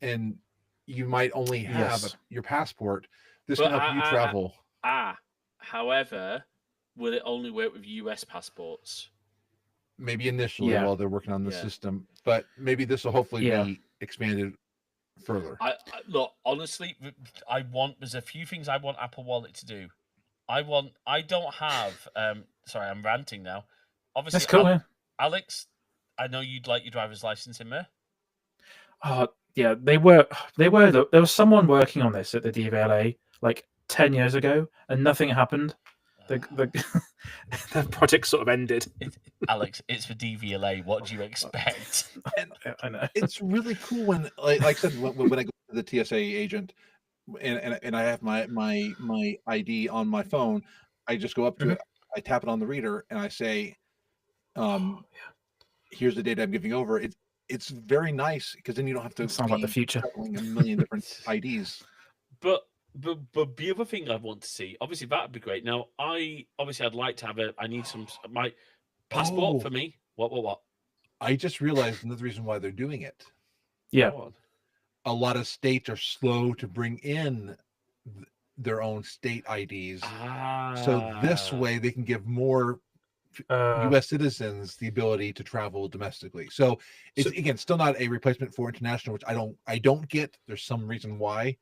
and you might only have your passport, this can help you travel. However, will it only work with US passports? Maybe initially while they're working on the system, but maybe this will hopefully be expanded further. Look, honestly, there's a few things I want Apple Wallet to do. I don't have sorry, I'm ranting now. Obviously, that's cool. Alex, I know you'd like your driver's license in there. yeah, there was someone working on this at the DVLA like 10 years ago, and nothing happened. The project sort of ended. Alex, it's for DVLA. What do you expect? I know. It's really cool when, like I said, when I go to the TSA agent and I have my ID on my phone, I just go up to it, I tap it on the reader, and I say, "Here's the data I'm giving over." It's very nice because then you don't have to. It sounds like the future. Juggling a million different IDs. But the other thing I want to see, obviously that'd be great. Now, I'd like to have I need my passport for me. What? I just realized another reason why they're doing it. Yeah. A lot of states are slow to bring in their own state IDs. So this way they can give more U.S. citizens the ability to travel domestically. So it's again still not a replacement for international, which I don't get. There's some reason why,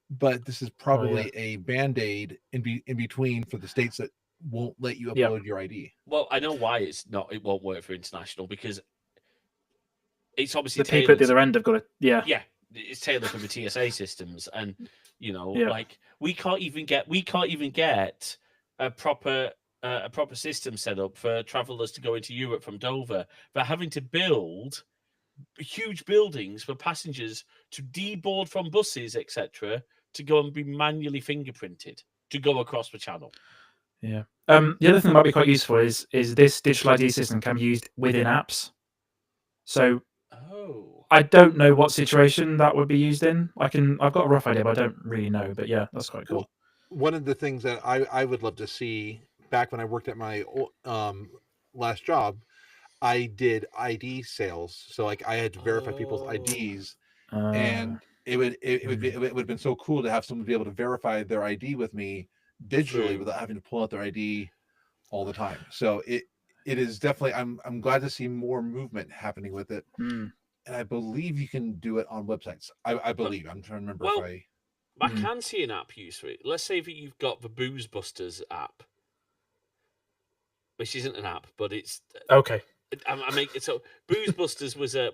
but this is probably a band-aid in between for the states that won't let you upload your ID. Well, I know why it won't work for international, because it's obviously the people at the other end have got it. Yeah, it's tailored for the TSA systems, and like we can't even get a proper system set up for travelers to go into Europe from Dover. They're having to build huge buildings for passengers to deboard from buses, etc., to go and be manually fingerprinted to go across the channel. Yeah. The other thing that might be quite useful is this digital ID system can be used within apps. So I don't know what situation that would be used in. I've got a rough idea, but I don't really know. But yeah, that's quite cool. One of the things that I would love to see, back when I worked at my last job, I did ID sales. So like I had to verify people's IDs, and it would have been so cool to have someone be able to verify their ID with me digitally without having to pull out their ID all the time. So it is definitely, I'm glad to see more movement happening with it. And I believe you can do it on websites. I believe. I'm trying to remember if I can see an app use for it. Let's say that you've got the Booze Busters app, which isn't an app, but it's okay. I make it so. Booze Busters was a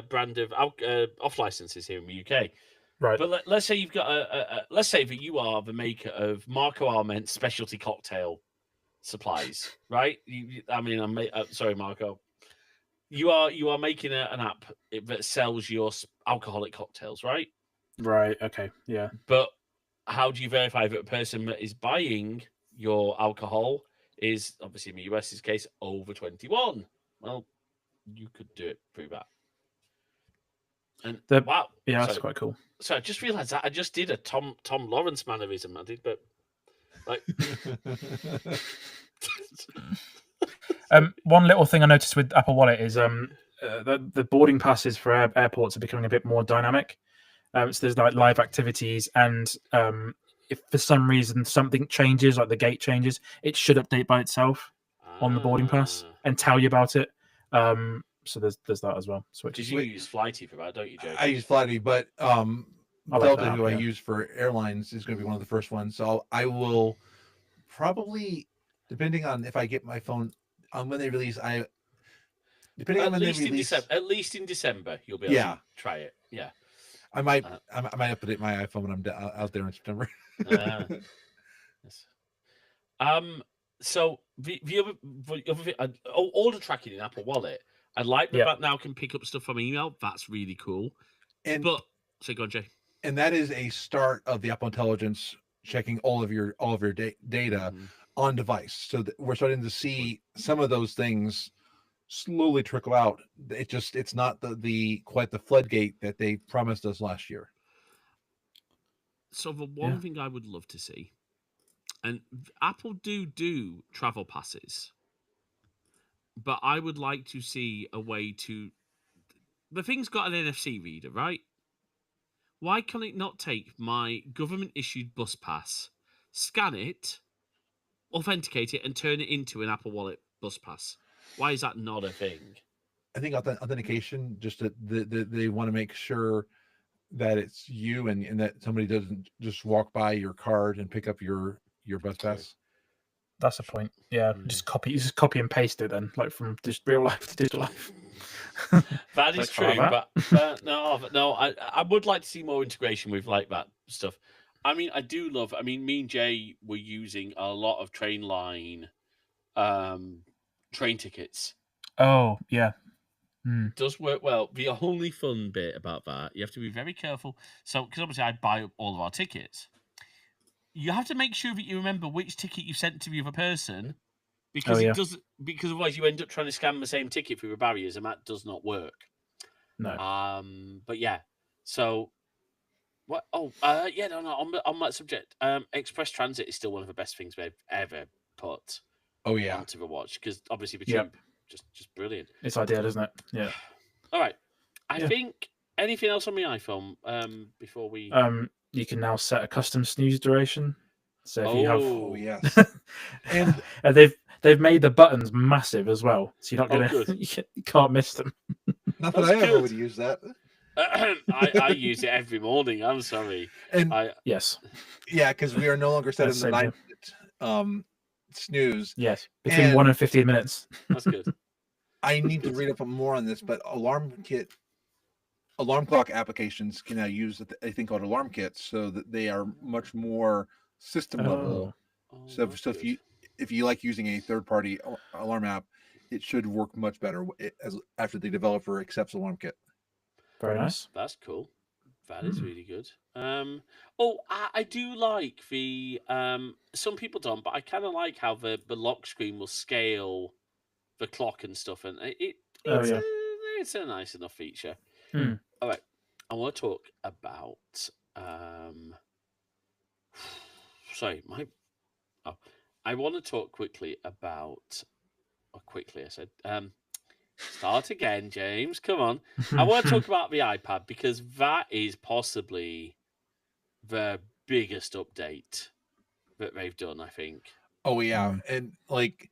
brand of off licenses here in the UK, right? But let's say you've got let's say that you are the maker of Marco Arment specialty cocktail supplies, right? Sorry, Marco. You are making an app that sells your alcoholic cocktails, right? Right. Okay. Yeah. But how do you verify that a person that is buying your alcohol is, obviously in the US's case, over 21? Well, you could do it through that. And wow, yeah, that's quite cool. So I just realised that I just did a Tom Lawrence mannerism. I did, but like. One little thing I noticed with Apple Wallet is the boarding passes for airports are becoming a bit more dynamic. So there's like live activities, and if for some reason something changes, like the gate changes, it should update by itself on the boarding pass and tell you about it. So there's that as well. Did you use Flighty for that? Don't you, Joe? I use Flighty, but Delta, who I use for airlines, is going to be one of the first ones. So I will probably, depending on if I get my phone on when they release, at least in December, you'll be able to try it. Yeah. I might update my iPhone when I'm out there in September. Yes. So the other thing, order tracking in Apple Wallet, I like that now can pick up stuff from email. That's really cool. So go on, Jay. And that is a start of the Apple Intelligence checking all of your data on device. So we're starting to see some of those things slowly trickle out. It's not the quite the floodgate that they promised us last year. So the one thing I would love to see, and Apple do travel passes, but I would like to see a way to. The thing's got an NFC reader, right? Why can it not take my government issued bus pass, scan it, authenticate it, and turn it into an Apple Wallet bus pass? Why is that not a thing? I think authentication, just that they want to make sure that it's you and that somebody doesn't just walk by your card and pick up your bus pass. That's a point. Yeah, just copy and paste it then, like from just real life to digital life. That is Let's try true, that. but no, I would like to see more integration with like that stuff. I mean, I do love. I mean, me and Jay were using a lot of Trainline train tickets. Oh yeah. It does work well. The only fun bit about that, you have to be very careful. So, because obviously I buy up all of our tickets, you have to make sure that you remember which ticket you sent to the other person, because Oh, yeah. it does. Because otherwise, you end up trying to scan the same ticket through the barriers, and that does not work. No. But yeah. So, what? Oh, yeah. No. On that subject, Express Transit is still one of the best things they've ever put Oh yeah. onto the watch, because obviously the Yep. tube, just brilliant. It's ideal, isn't it? Yeah. All right. I Yeah. think anything else on my iPhone before we. You can now set a custom snooze duration. So if you have, Oh yes. And and they've made the buttons massive as well, so you're not gonna good. you can't miss them. not that That's I ever good. would use that. I use it every morning. I'm sorry. And Yes, yeah, because we are no longer set in That's the same here. 9-minute snooze. yes, between And- 1 and 15 minutes. That's good. I need to read up more on this, but alarm clock applications can now use a thing called alarm kits, so that they are much more system level. Oh, So that's if good. you like using a third party alarm app, it should work much better as after the developer accepts alarm kit. Very nice. That's cool. That is Hmm. really good. I do like the some people don't, but I kind of like how the lock screen will scale the clock and stuff, and Oh, yeah. it's a nice enough feature. Hmm. All right, I want to talk about sorry, I want to talk quickly about. Or quickly, I said. Start again, James. Come on. I want to talk about the iPad, because that is possibly the biggest update that they've done, I think. Oh yeah, and like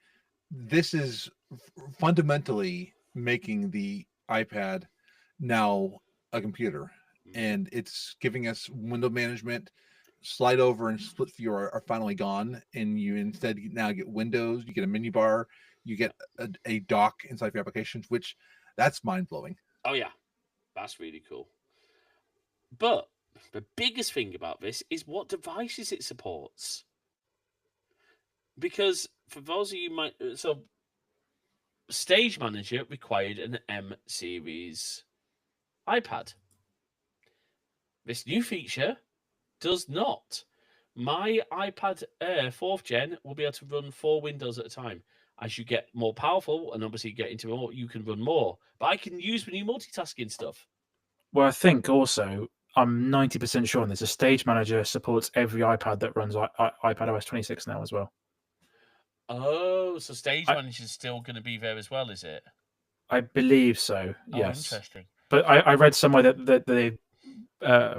this is fundamentally making the iPad now a computer, and it's giving us window management. Slide over and split view are finally gone, and you instead now get windows. You get a menu bar. You get a dock inside your applications, which that's mind blowing. Oh yeah, that's really cool. But the biggest thing about this is what devices it supports. Because for those of you so Stage Manager required an M series iPad. This new feature does not. My iPad Air 4th gen will be able to run 4 windows at a time. As you get more powerful and obviously get into more, you can run more. But I can use the new multitasking stuff. Well, I think also I'm 90% sure on this. A Stage Manager supports every iPad that runs iPad OS 26 now as well. Oh, so Stage Manager is still going to be there as well, is it? I believe so. Oh, Yes. interesting. But I read somewhere that they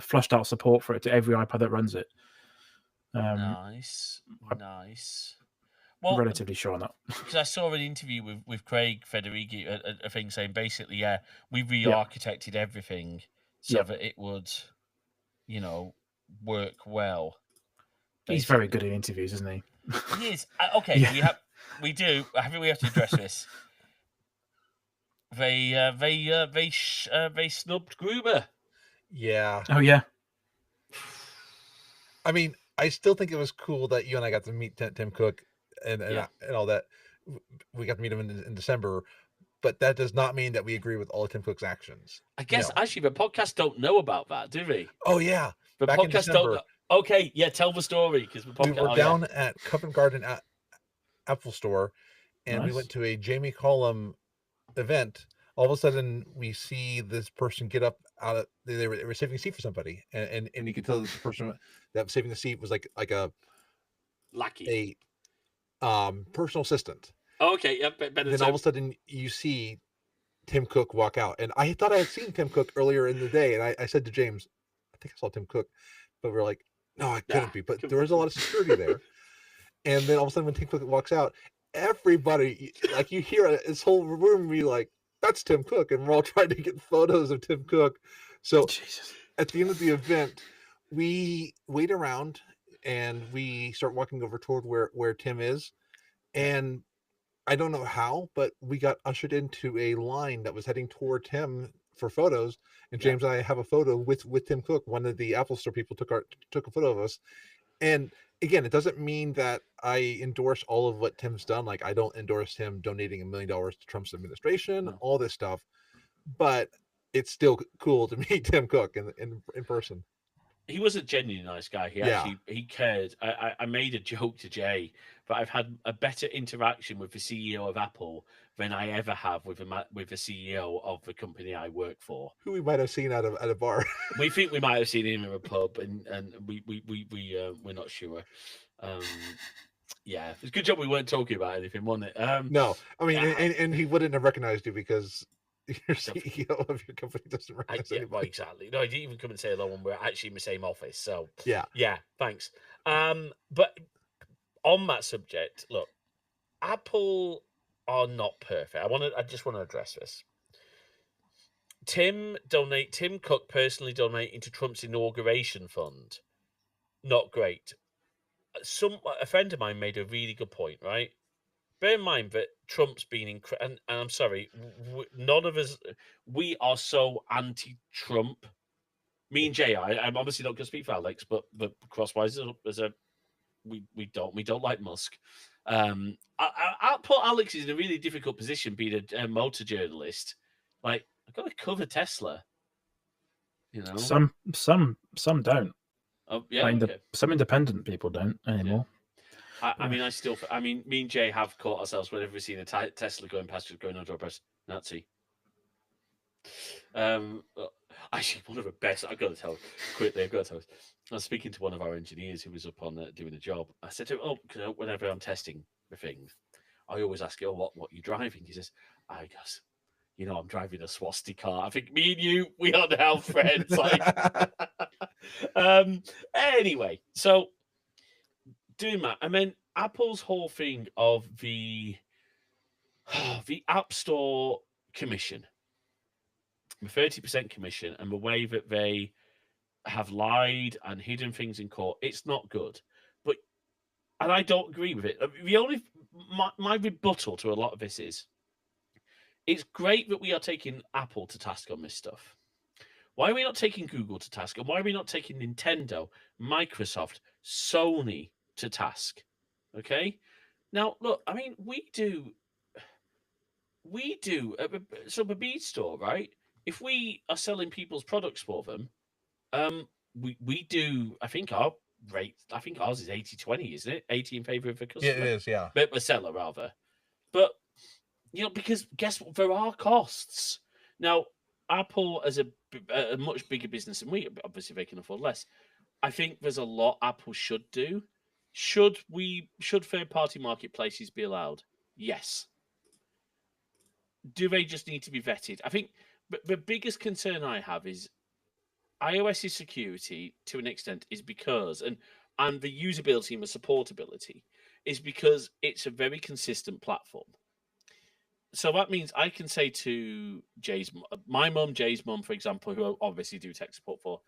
flushed out support for it to every iPad that runs it. Nice. Well, relatively sure on that. Because I saw an interview with Craig Federighi, a thing saying basically, yeah, we re-architected everything so that it would, work well. Basically. He's very good in interviews, isn't he? He is. Okay, yeah. we do. I think we have to address this. They snubbed Gruber. Yeah. Oh yeah. I mean, I still think it was cool that you and I got to meet Tim Cook and all that. We got to meet him in December, but that does not mean that we agree with all of Tim Cook's actions. I guess actually the podcast don't know about that, do we? Oh yeah, the back podcast don't know. Okay, yeah, tell the story, because we were down at Covent Garden Apple Store, and we went to a Jamie Cullum event. All of a sudden, we see this person get up out of they were saving a seat for somebody, and you could tell that the person that was saving the seat was like a lackey, a personal assistant. Okay, yeah. Then all of a sudden, you see Tim Cook walk out, and I thought I had seen Tim Cook earlier in the day, and I said to James, "I think I saw Tim Cook," but we're like, "No, it couldn't be." But there was a lot of security there, and then all of a sudden, when Tim Cook walks out, everybody, like, you hear this whole room be like, "That's Tim Cook," and we're all trying to get photos of Tim Cook. So at the end of the event, we wait around and we start walking over toward where Tim is, and I don't know how, but we got ushered into a line that was heading toward Tim for photos. And Yeah. James and I have a photo with Tim Cook. One of the Apple Store people took a photo of us. And again, it doesn't mean that I endorse all of what Tim's done. Like, I don't endorse him donating $1 million to Trump's administration, No. all this stuff. But it's still cool to meet Tim Cook in person. He was a genuinely nice guy. He cared. I made a joke to Jay, but I've had a better interaction with the CEO of Apple than I ever have with the CEO of the company I work for. Who we might have seen at a bar. We think we might have seen him in a pub, and we're not sure. Yeah, it's a good job we weren't talking about anything, wasn't it? No, I mean, yeah. and he wouldn't have recognized you because your CEO of your company doesn't recognize Right, anybody. exactly. No, he didn't even come and say hello when we're actually in the same office. So Yeah. Thanks. But on that subject, look, Apple are not perfect. I just want to address this. Tim Cook personally donating to Trump's inauguration fund. Not great. A friend of mine made a really good point, right? Bear in mind that Trump's been and I'm sorry, none of us, we are so anti-Trump. Me and Jay, I'm obviously not going to speak for Alex, but Crosswise we don't like Musk. I'll put Alex in a really difficult position being a motor journalist. Like, I've got to cover Tesla. You know, some don't. Oh yeah, okay. Some independent people don't anymore. Yeah. I mean, me and Jay have caught ourselves whenever we've seen a Tesla going past, just going under our press Nazi. Actually, one of the best. I've got to tell quickly. I was speaking to one of our engineers who was up on doing a job. I said to him, whenever I'm testing the things, I always ask him, what are you driving? He says, I guess, I'm driving a swastika car. I think me and you, we are now friends. Like, anyway, so doing that, and then Apple's whole thing of the App Store commission, the 30% commission, and the way that they have lied and hidden things in court, it's not good. And I don't agree with it. My rebuttal to a lot of this is, it's great that we are taking Apple to task on this stuff. Why are we not taking Google to task? And why are we not taking Nintendo, Microsoft, Sony to task? Okay? Now, look, I mean, we do. So the Beat Store, right? If we are selling people's products for them, we do. I think ours is 80-20, isn't it? 80 in favor of the customer. Yeah, it is. Yeah, but the seller rather. But because guess what? There are costs now. Apple as a much bigger business than we, obviously they can afford less. I think there's a lot Apple should do. Should third-party marketplaces be allowed? Yes. Do they just need to be vetted? I think the biggest concern I have is iOS's security to an extent is because, and the usability and the supportability is because it's a very consistent platform. So that means I can say to my mum, Jay's mum, for example, who I obviously do tech support for,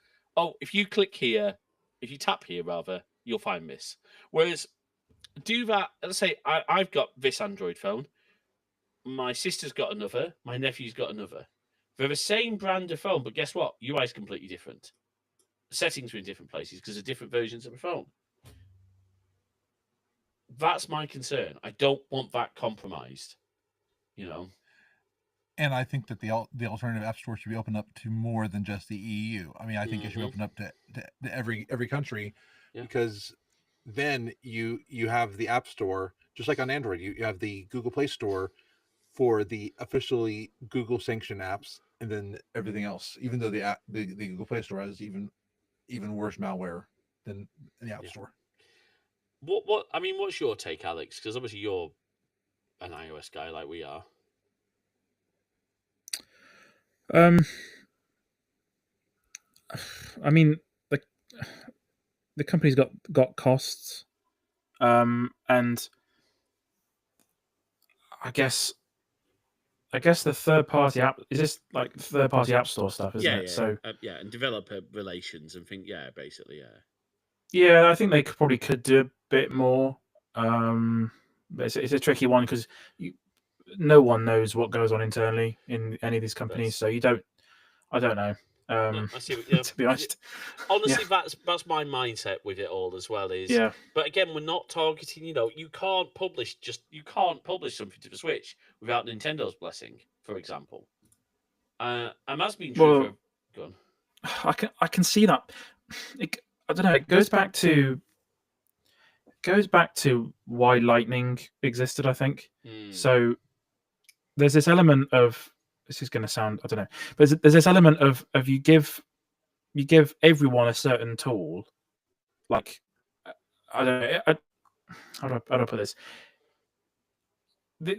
if you click here, if you tap here rather, you'll find this. Whereas do that, let's say I've got this Android phone, my sister's got another, my nephew's got another. They're the same brand of phone, but guess what? UI is completely different. Settings are in different places because of different versions of the phone. That's my concern. I don't want that compromised. And I think that the alternative app store should be opened up to more than just the EU. I mean, I think it should be opened up to every country, because then you have the app store, just like on Android, you have the Google Play Store for the officially Google sanctioned apps, and then everything else. Even though the Google Play Store has even worse malware than the App Store. What I mean, what's your take, Alex? Because obviously you're an iOS guy like we are. I mean, the company's got costs, and I guess the third-party app is this like third-party app store stuff, isn't it? So and developer relations and think, basically, yeah, I think they probably could do a bit more It's a tricky one because no one knows what goes on internally in any of these companies, Yes. so you don't. I don't know. I see what, yeah. To be honest, Honestly, that's my mindset with it all as well. Is yeah. But again, we're not targeting. You can't publish something to the Switch without Nintendo's blessing, for example. And that's been true Well, for. Go on. I can see that. I don't know. It goes back to why Lightning existed. I think so. There's this element of this is going to sound, I don't know, but there's this element of you give everyone a certain tool, like I don't know. How do I put this?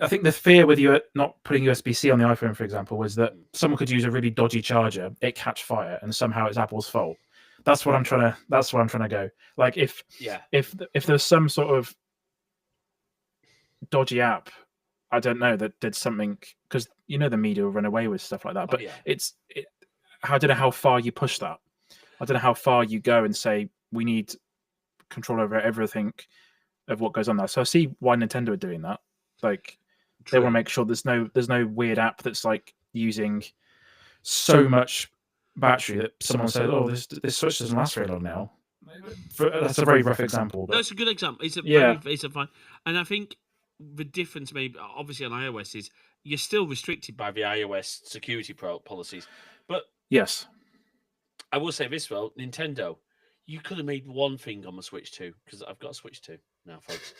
I think the fear with you not putting USB-C on the iPhone, for example, was that someone could use a really dodgy charger, it catch fire, and somehow it's Apple's fault. That's what I'm trying to go. Like if there's some sort of dodgy app, I don't know, that did something, because the media will run away with stuff like that. But I don't know how far you push that. I don't know how far you go and say we need control over everything of what goes on there. So I see why Nintendo are doing that. Like they want to make sure there's no weird app that's like using so much battery that someone says, "Oh, this Switch doesn't last very long now." That's a very rough example. But No, it's a good example. It's a fine. And I think the difference, maybe obviously on iOS, is you're still restricted by the iOS security policies. But yes, I will say this: Nintendo, you could have made one thing on the Switch 2, because I've got a Switch 2 now, folks.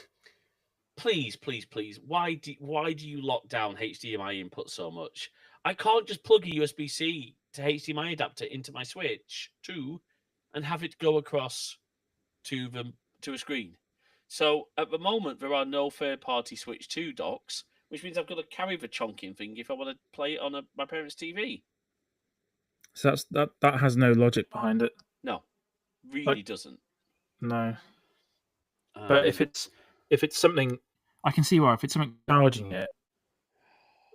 Please, why do you lock down HDMI input so much? I can't just plug a USB-C to HDMI adapter into my Switch 2 and have it go across to a screen. So at the moment, there are no third-party Switch 2 docks, which means I've got to carry the chonking thing if I want to play it on my parents' TV. So that has no logic behind it. No, really doesn't. No. But if it's something, I can see why. If it's something charging it,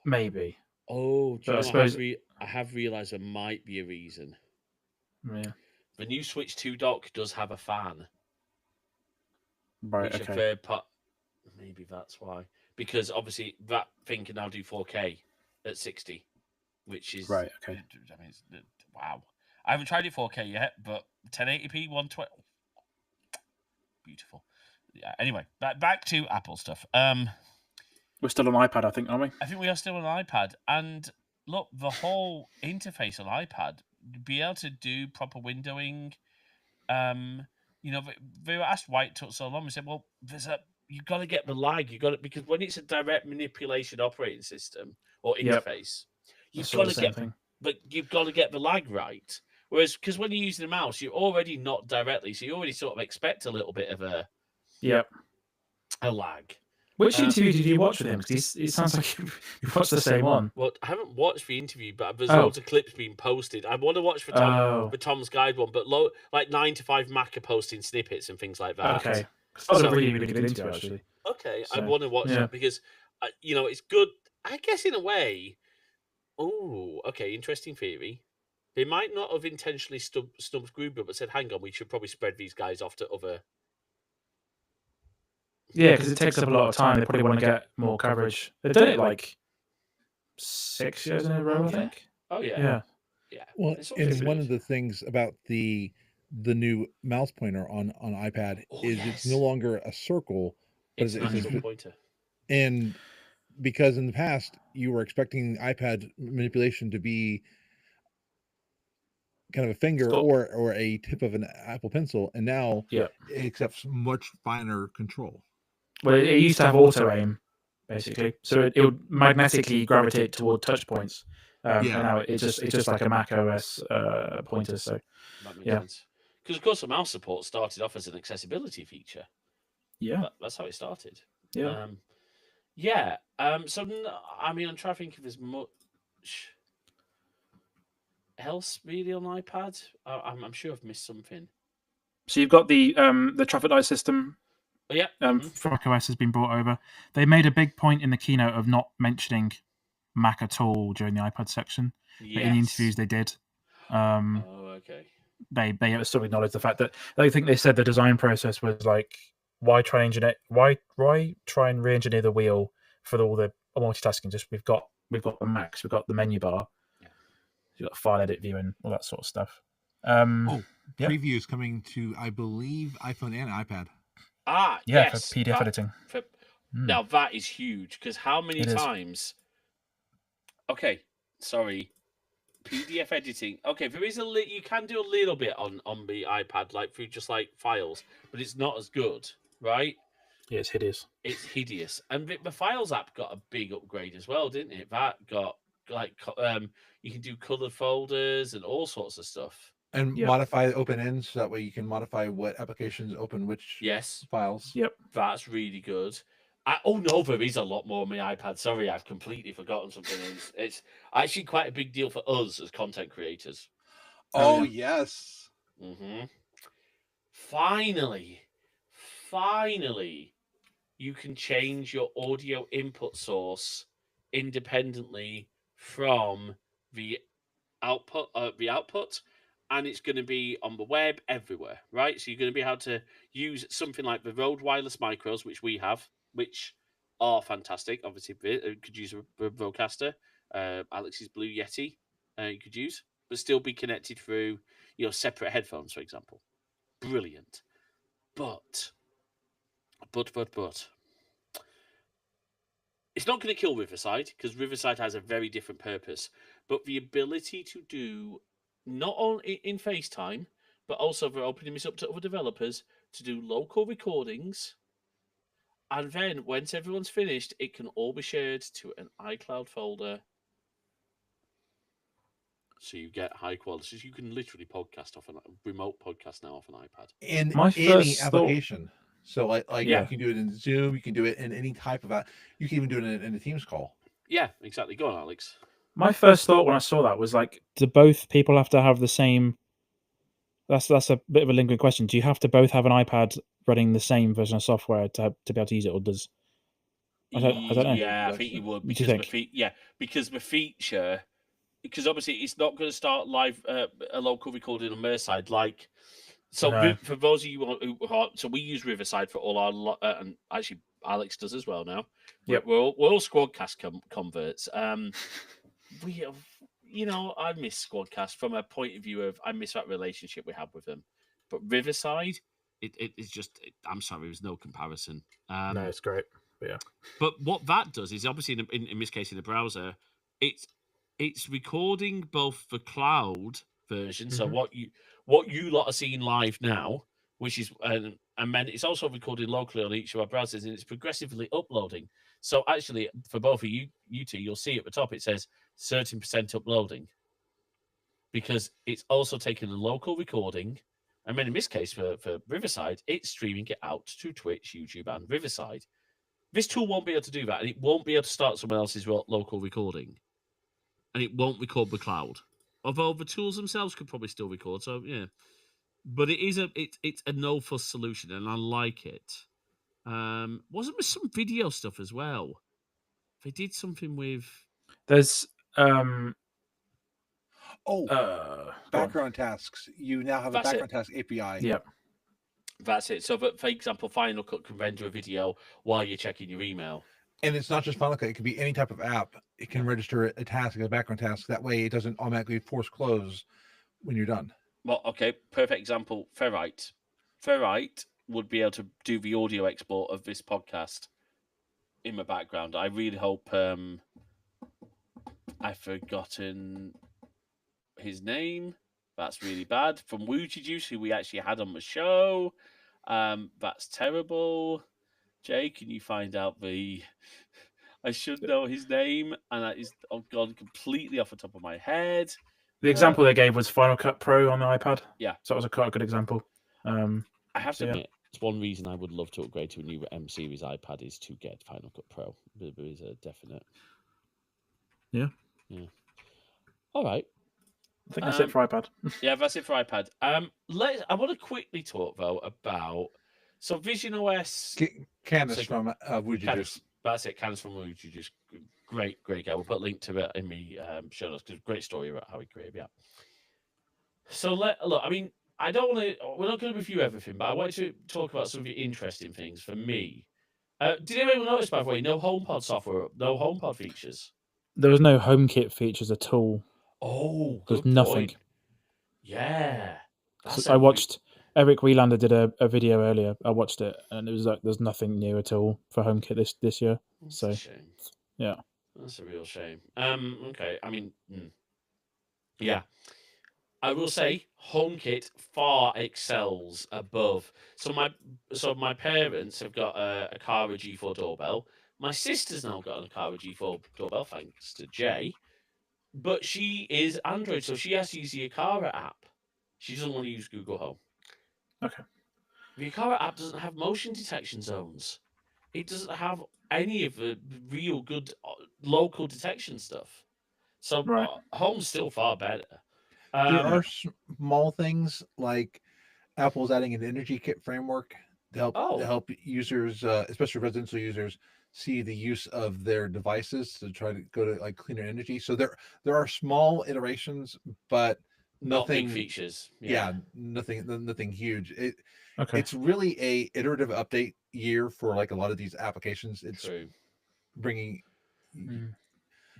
maybe. Oh, I suppose I have realised there might be a reason. Yeah. The new Switch 2 dock does have a fan. Right. Which Okay. a third part. Maybe that's why. Because obviously that thing can now do 4K at 60, which is right. Okay. I mean, wow. I haven't tried it 4K yet, but 1080p 120. Beautiful. Yeah. Anyway, back to Apple stuff. We're still on iPad, I think, aren't we? I think we are still on iPad, and look, the whole interface on iPad, be able to do proper windowing. They were asked why it took so long. We said, well, you got to get the lag. Because when it's a direct manipulation operating system or interface, you've got to get the lag right. Whereas, because when you're using a mouse, you're already not directly, so you already sort of expect a little bit of a lag. Which interview did you watch with him? Because it sounds like you watched the same one. Well, I haven't watched the interview, but there's loads of clips being posted. I want to watch the Tom's Guide one, but like 9 to 5 Mac are posting snippets and things like that. Okay. That was a really, really good interview, actually. Okay, so, I want to watch that because, it's good, I guess, in a way. Oh, okay, interesting theory. They might not have intentionally snubbed Gruber, but said, hang on, we should probably spread these guys off to other... Yeah, because it takes up a lot of time. They probably want to get more coverage. They've done it like 6 years in a row, I think. Oh, yeah. Yeah. Well, and one of the things about the new mouse pointer on iPad is it's no longer a circle, but it's an actual pointer. And because in the past you were expecting iPad manipulation to be kind of a finger or a tip of an Apple Pencil, and now it accepts much finer control. Well, it used to have auto aim, basically, so it would magnetically gravitate toward touch points. And now it's just like a Mac OS pointer. So that makes sense. Because of course the mouse support started off as an accessibility feature. Yeah, that's how it started. Yeah. So I mean, I'm trying to think if there's much else really on iPad. I'm sure I've missed something. So you've got the traffic light system. From macOS has been brought over. They made a big point in the keynote of not mentioning Mac at all during the iPad section. But in the interviews they did. Okay. They sort of acknowledged the fact that I think they said the design process was like why try engineer? Why try and re-engineer the wheel for all the multitasking? Just we've got the Macs, we've got the menu bar, you've got file edit view and all that sort of stuff. Yeah. Preview is coming to, I believe, iPhone and iPad. Ah, Yeah, yes, for PDF editing. Now that is huge, because how many It is. times? Okay, sorry. PDF editing. Okay, there is you can do a little bit on the iPad, like through just like files, but it's not as good, right? Yeah, it's hideous. It's hideous. And the Files app got a big upgrade as well, didn't it? That got like you can do colored folders and all sorts of stuff. And Yep. modify the open ends, so that way you can modify what applications open which Yes, files. Yep. that's really good. Oh no, there is a lot more on my iPad. Sorry, I've completely forgotten something. It's actually quite a big deal for us as content creators. Oh, yeah. yes. Mm-hmm. Finally, you can change your audio input source independently from the output. And it's going to be on the web everywhere, right? So you're going to be able to use something like the Rode Wireless Micros, which we have, which are fantastic. Obviously, you could use a Rodecaster, Alex's Blue Yeti, you could use, but still be connected through separate headphones, for example. Brilliant. But it's not going to kill Riverside, because Riverside has a very different purpose. But the ability to do, not only in FaceTime, but also for opening this up to other developers, to do local recordings. And then once everyone's finished, it can all be shared to an iCloud folder. So you get high quality. So you can literally podcast off a remote podcast now off an iPad. In My any first application. So like Yeah. you can do it in Zoom, you can do it in any type of app. You can even do it in a Teams call. Yeah, exactly. Go on, Alex. My first thought when I saw that was like, do both people have to have the same? That's a bit of a lingering question. Do you have to both have an iPad running the same version of software to be able to use it, or does? I don't know. Yeah, I think you would, because the feature. Because obviously it's not going to start live a local recording on Riverside. Like, so No. for those of you who are, so we use Riverside for all our and actually Alex does as well now. Yep. We're all Squadcast converts. We have, I miss Squadcast from a point of view of I miss that relationship we have with them. But Riverside, it is just. I'm sorry, there's no comparison. No, it's great. But yeah. But what that does is obviously in this case in the browser, it's recording both the cloud version, so what you lot are seeing live now, which is and then it's also recording locally on each of our browsers, and it's progressively uploading. So actually, for both of you two, you'll see at the top it says certain % uploading, because it's also taking a local recording, and then in this case for Riverside, it's streaming it out to Twitch, YouTube, and Riverside. This tool won't be able to do that, and it won't be able to start someone else's local recording. And it won't record the cloud, although the tools themselves could probably still record. So yeah, but it's a no fuss solution, and I like it. Wasn't there some video stuff as well? They did something with. There's background tasks. You now have a background task API. Yep. That's it. So, for example, Final Cut can render a video while you're checking your email. And it's not just Final Cut; it could be any type of app. It can register a task as a background task. That way, it doesn't automatically force close when you're done. Well, okay, perfect example. Ferrite. Ferrite would be able to do the audio export of this podcast in the background. I really hope I've forgotten his name. That's really bad. From Wooji Juice, who we actually had on the show. That's terrible. Jay, can you find out the... I should know his name, and that is gone completely off the top of my head. The example they gave was Final Cut Pro on the iPad. Yeah. So that was quite a good example. I have to admit, it's one reason I would love to upgrade to a new M series iPad is to get Final Cut Pro. There is a definite. Yeah. All right. I think that's it for iPad. Yeah, that's it for iPad. I want to quickly talk though about Vision OS. Candace from Wooji Juice. That's it. Candace from Wooji Juice. Great guy. We'll put a link to it in the show notes. Great story about how he created the app. So look. I mean, I don't want to. We're not going to review everything, but I wanted to talk about some of the interesting things for me. Did anyone notice, by the way, no HomePod software, no HomePod features? There was no HomeKit features at all. Oh, There's good nothing. point. Yeah. I watched Eric Wieland did a video earlier. I watched it, and it was like there's nothing new at all for HomeKit this year. That's So a shame. yeah, that's a real shame. Okay. I mean, yeah. I will say HomeKit far excels above. So my parents have got a Kara G4 doorbell. My sister's now got a Kara G4 doorbell, thanks to Jay. But she is Android, so she has to use the Akara app. She doesn't want to use Google Home. okay. The Akara app doesn't have motion detection zones. It doesn't have any of the real good local detection stuff. So Right. Home's still far better. There are small things like Apple's adding an energy kit framework to help users, especially residential users, see the use of their devices to try to go to like cleaner energy. So there are small iterations, but not nothing big features. Yeah, nothing huge. Okay. It's really a iterative update year for like a lot of these applications. It's True. bringing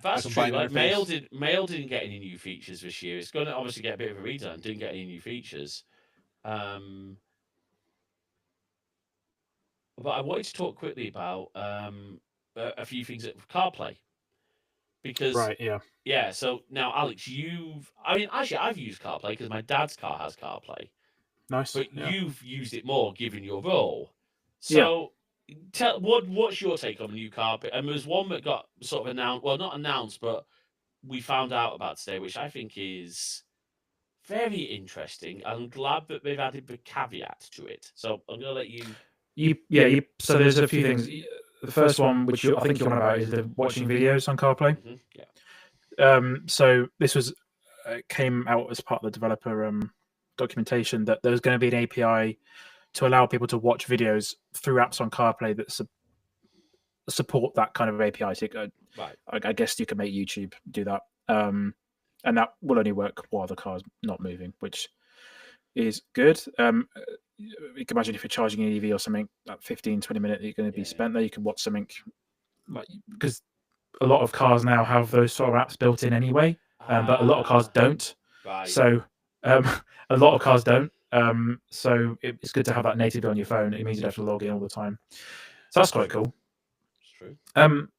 That's true. combined Like interface. Mail didn't get any new features this year. It's going to obviously get a bit of a redesign. Didn't get any new features. But I wanted to talk quickly about a few things at CarPlay. Because Right. Yeah. So now, Alex, I've used CarPlay because my dad's car has CarPlay, Nice. but yeah. you've used it more given your role. So, what's your take on the new CarPlay? And there's one that got sort of announced. Well, not announced, but we found out about today, which I think is very interesting. I'm glad that they've added the caveat to it. So I'm going to let you. So there's a few things. The first one, which I think you're on about, is the watching videos on CarPlay. Yeah. So this was came out as part of the developer documentation that there's going to be an API to allow people to watch videos through apps on CarPlay that support that kind of API. So Right. I guess you can make YouTube do that, and that will only work while the car's not moving, which is good. You can imagine if you're charging an EV or something, that 15-20 minutes you're going to be spent there, you can watch something, like, because a lot of cars now have those sort of apps built in anyway, but a lot of cars don't. Right. So a lot of cars don't. So it's good to have that natively on your phone. It means you don't have to log in all the time. So that's quite cool. It's true.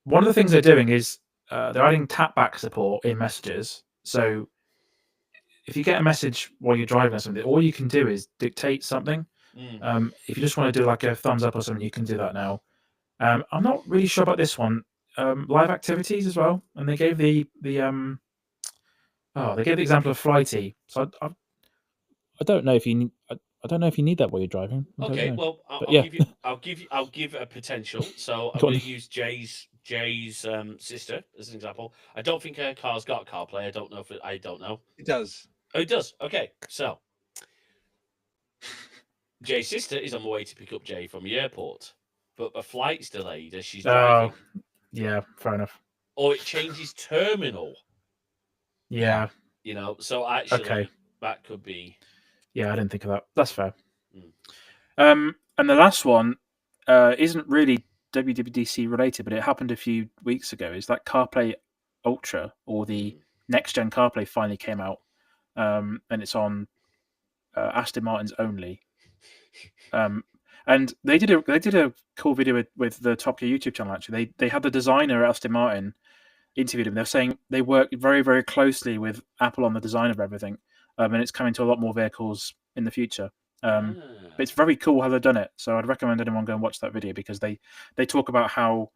One of the things they're doing is they're adding tapback support in messages. So if you get a message while you're driving or something, all you can do is dictate something. If you just want to do like a thumbs up or something, you can do that now. I'm not really sure about this one. Live activities as well, and they gave the example of Flighty. So I don't know if you need. I don't know if you need that while you're driving. Okay, well, I'll give a potential. So I'm going to use Jay's sister as an example. I don't think her car's got CarPlay. I don't know. It does. Oh, it does. Okay, so Jay's sister is on the way to pick up Jay from the airport, but the flight's delayed as she's driving. Yeah, fair enough. Or it changes terminal. Yeah. So actually, that could be. Yeah, I didn't think of that. That's fair. And the last one isn't really WWDC related, but it happened a few weeks ago. Is that CarPlay Ultra, or the next gen CarPlay, finally came out, and it's on Aston Martins only. And they did a cool video with the Top Gear YouTube channel. Actually, they had the designer at Aston Martin interviewed him. They're saying they work very, very closely with Apple on the design of everything, and it's coming to a lot more vehicles in the future. But it's very cool how they've done it. So I'd recommend anyone go and watch that video, because they talk about how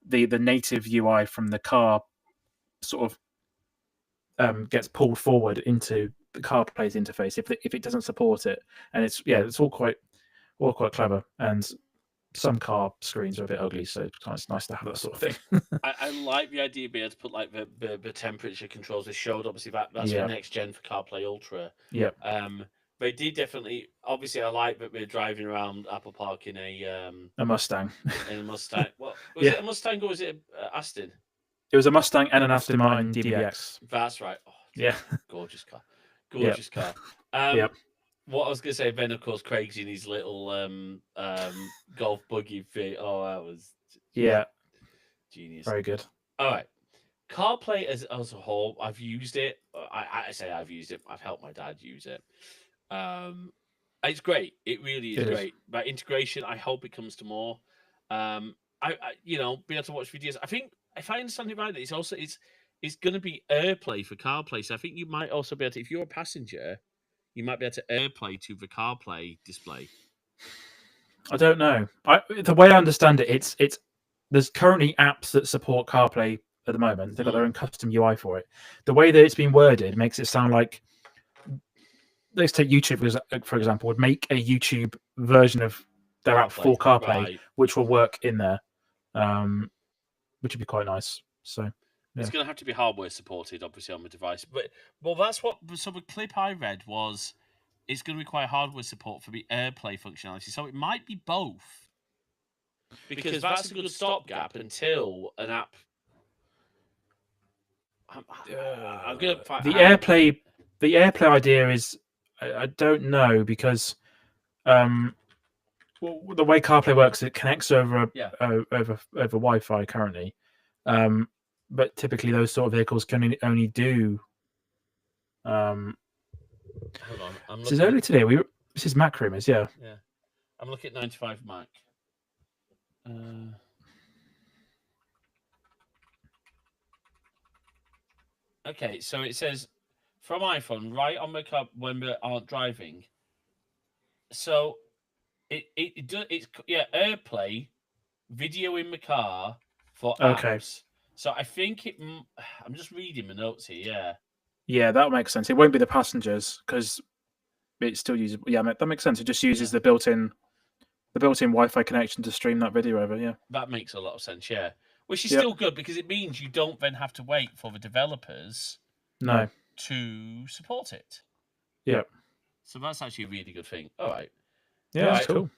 the native UI from the car sort of gets pulled forward into the CarPlay's interface if it doesn't support it, and it's all quite clever. And some car screens are a bit ugly, so it's nice to have that sort of thing. I like the idea of being able to put like the temperature controls. They showed obviously that's the next gen for CarPlay Ultra. Yeah. They did definitely. Obviously, I like that we're driving around Apple Park in a Mustang. In a Mustang. What was it? A Mustang or was it Aston? It was a Mustang and an Aston Martin DBX. That's right. Oh, yeah. Gorgeous car. Gorgeous car. Yep. What I was going to say, then of course Craig's in his little golf buggy fit. Oh, that was Yeah, genius. very good. All right, CarPlay as a whole, I've used it. I say I've used it. I've helped my dad use it. It's great. It really is It is. great. By integration, I hope it comes to more. I be able to watch videos. I think if I understand it right, it's going to be AirPlay for CarPlay. So I think you might also be able to, if you're a passenger, you might be able to AirPlay to the CarPlay display. I don't know. The way I understand it, it's there's currently apps that support CarPlay at the moment. They've got their own custom UI for it. The way that it's been worded makes it sound like, let's take YouTube for example, would make a YouTube version of their app for CarPlay, right. which will work in there, which would be quite nice. So it's going to have to be hardware supported, obviously, on the device. But that's what. So the clip I read was it's going to require hardware support for the AirPlay functionality. So it might be both, because that's a good stopgap until an app. I'm going to find the AirPlay idea is I don't know, because the way CarPlay works, it connects over over Wi-Fi currently, but typically those sort of vehicles can only do. Hold on, this is early today. This is Mac Rumors, yeah. Yeah, I'm looking at 95 Mac. Okay, so it says from iPhone right on the car when we aren't driving. So it's AirPlay video in the car for apps. Okay. So I think I'm just reading the notes here. Yeah, that makes sense. It won't be the passengers because it still uses. Yeah, that makes sense. It just uses the built-in Wi-Fi connection to stream that video over. Yeah, that makes a lot of sense. Yeah, which is still good because it means you don't then have to wait for the developers to support it. Yeah. So that's actually a really good thing. All right. Yeah, that's cool.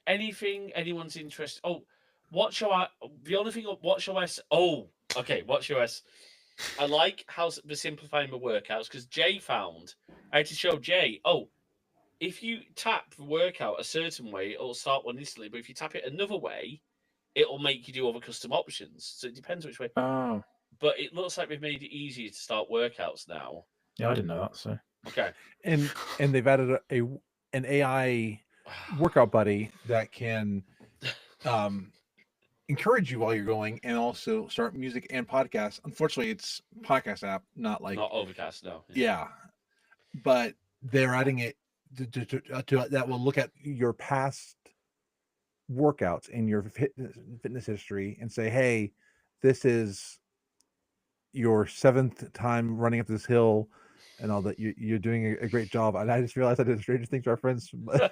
Anything anyone's interested? Oh, WatchOS. The only thing on WatchOS. Oh, okay. WatchOS. I like how they're simplifying the workouts, because Jay found. I had to show Jay. Oh, if you tap the workout a certain way, it'll start one instantly. But if you tap it another way, it'll make you do other custom options. So it depends which way. Oh. But it looks like we've made it easier to start workouts now. Yeah, I didn't know that. So okay. And they've added an AI workout buddy that can encourage you while you're going, and also start music and podcasts. Unfortunately, it's podcast app, not Overcast. No. Yeah, but they're adding it to that will look at your past workouts in your fitness history and say, hey, this is your 7th time running up this hill and all that. You're doing a great job. And I just realized I did Stranger Things to our friends. Yes,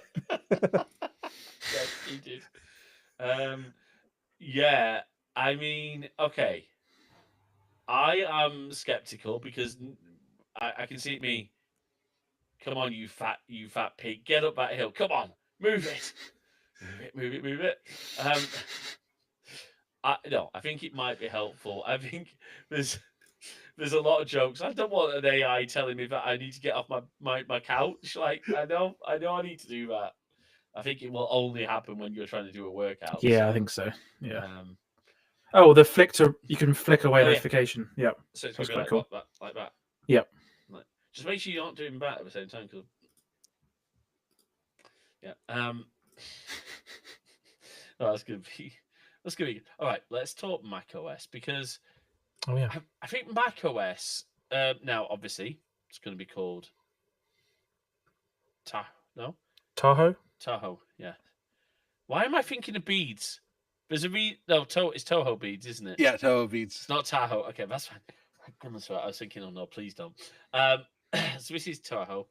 you did. Yeah, I mean, okay. I am skeptical because I can see me. Come on, you fat pig! Get up that hill! Come on, move it, move it. I think it might be helpful. I think there's a lot of jokes. I don't want an AI telling me that I need to get off my couch. Like I know I need to do that. I think it will only happen when you're trying to do a workout. Yeah, I think so. Yeah. The flicker, you can flick away notification. Yeah. So it's quite cool. Like that. Yep. Just make sure you're not doing that at the same time. Cause... Yeah. Oh, that's gonna be good. All right, let's talk macOS, because I think macOS now obviously it's going to be called Tahoe. Tahoe, yeah. Why am I thinking of beads? There's a it's Toho beads, isn't it? Yeah, Toho beads. It's not Tahoe. Okay, that's fine. Goodness, I was thinking, oh no, please don't. So this is Tahoe.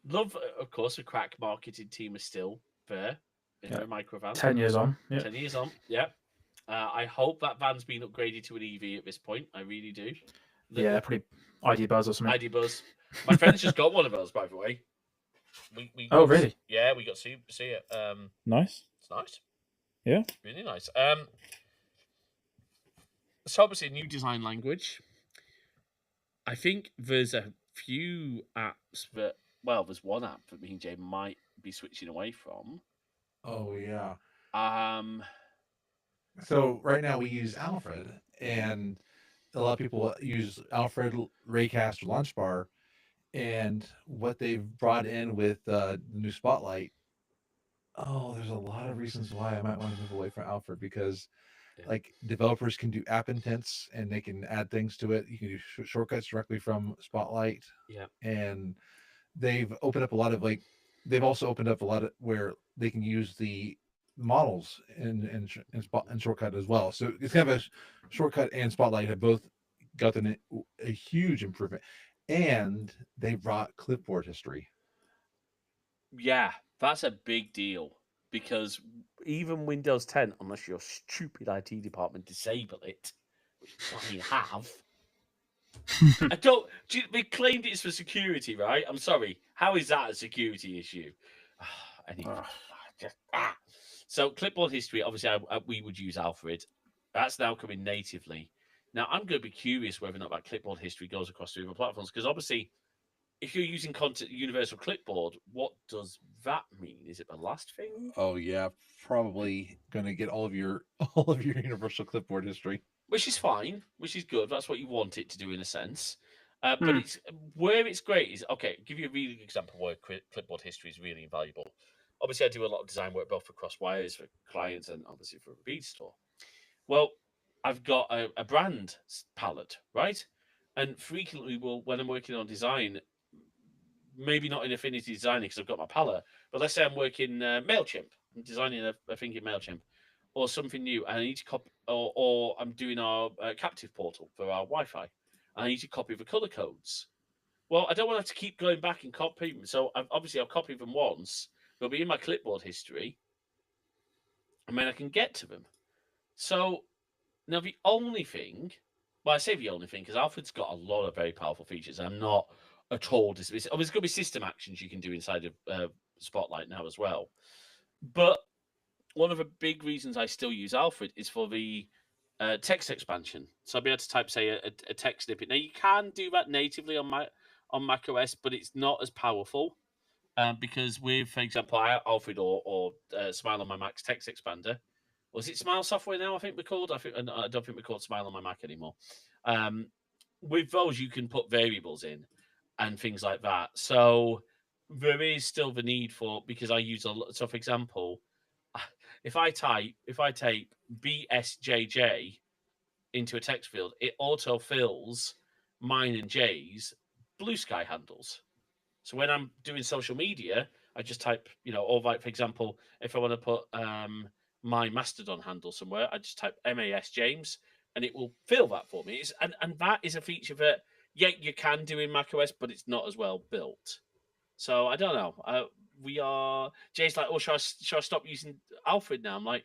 Love, of course, the crack marketing team is still there in their microvan. 10 years on. Yeah. 10 years on, yeah. I hope that van's been upgraded to an EV at this point. I really do. Yeah, pretty ID Buzz or something. ID Buzz. My friend's just got one of those, by the way. Really? Yeah, we got to see it. Nice. It's nice. Yeah. Really nice. So obviously a new design language. I think there's a few apps that well, there's one app that me and Jay might be switching away from. Oh yeah. So right now we use Alfred, and a lot of people use Alfred, Raycast, or LaunchBar, and what they've brought in with the new Spotlight. Oh, there's a lot of reasons why I might want to move away from Alfred, because Yeah. like developers can do app intents and they can add things to it. You can do shortcuts directly from Spotlight. Yeah. And they've opened up a lot of they've also opened up a lot of where they can use the models in Shortcut as well. So it's kind of a Shortcut and Spotlight have both gotten a huge improvement, and they brought clipboard history. Yeah, that's a big deal because even Windows 10, unless your stupid IT department disable it, which I have, I don't. They claimed it's for security, right? I'm sorry. How is that a security issue? Anyway, so clipboard history. Obviously, we would use Alfred. That's now coming natively. Now, I'm going to be curious whether or not that clipboard history goes across to other platforms, because obviously, if you're using content universal clipboard, what does that mean? Is it the last thing? Oh yeah, probably going to get all of your universal clipboard history. Which is fine, which is good. That's what you want it to do in a sense. But it's where it's great is okay. Give you a really good example where clipboard history is really invaluable. Obviously, I do a lot of design work both for Crosswires, for clients, and obviously for a Beadstore. Well, I've got a brand palette, right? And frequently, when I'm working on design, maybe not in Affinity Designing because I've got my palette, but let's say I'm working MailChimp, I'm designing a thing in MailChimp, or something new, and I need to copy, or I'm doing our captive portal for our Wi-Fi, and I need to copy the color codes. Well, I don't want to have to keep going back and copy them. So I'll copy them once. They'll be in my clipboard history, and then I can get to them. So now the only thing, well, I say the only thing because Alfred's got a lot of very powerful features. I'm not at all dismissive. Oh, there's going to be system actions you can do inside of Spotlight now as well. But one of the big reasons I still use Alfred is for the text expansion. So I'll be able to type, say, a text snippet. Now you can do that natively on Mac OS, but it's not as powerful because with, for example, Alfred or Smile on my Mac's text expander. Was it Smile Software now? I think we're called. I don't think we're called Smile on my Mac anymore. With those, you can put variables in and things like that. So there is still the need for, because I use a lot. So, for example, if I type BSJJ into a text field, it auto fills mine and Jay's Blue Sky handles. So when I'm doing social media, I just type, or like, for example, if I want to put my Mastodon handle somewhere, I just type MAS James and it will fill that for me. And that is a feature that, yeah, you can do in macOS, but it's not as well built. So I don't know. Jay's like, oh, should I stop using Alfred now? I'm like,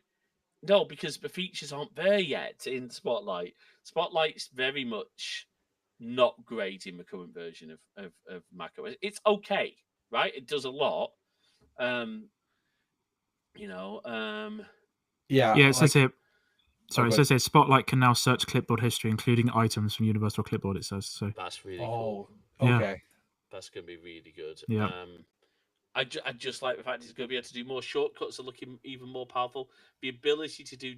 no, because the features aren't there yet in Spotlight. Spotlight's very much not great in the current version of macOS. It's okay, right? It does a lot. Yeah. It says here. Sorry, go it says here Spotlight can now search clipboard history, including items from Universal Clipboard. It says so. That's really cool. Yeah. Okay. That's going to be really good. Yeah. I just like the fact it's going to be able to do more shortcuts are looking even more powerful. The ability to do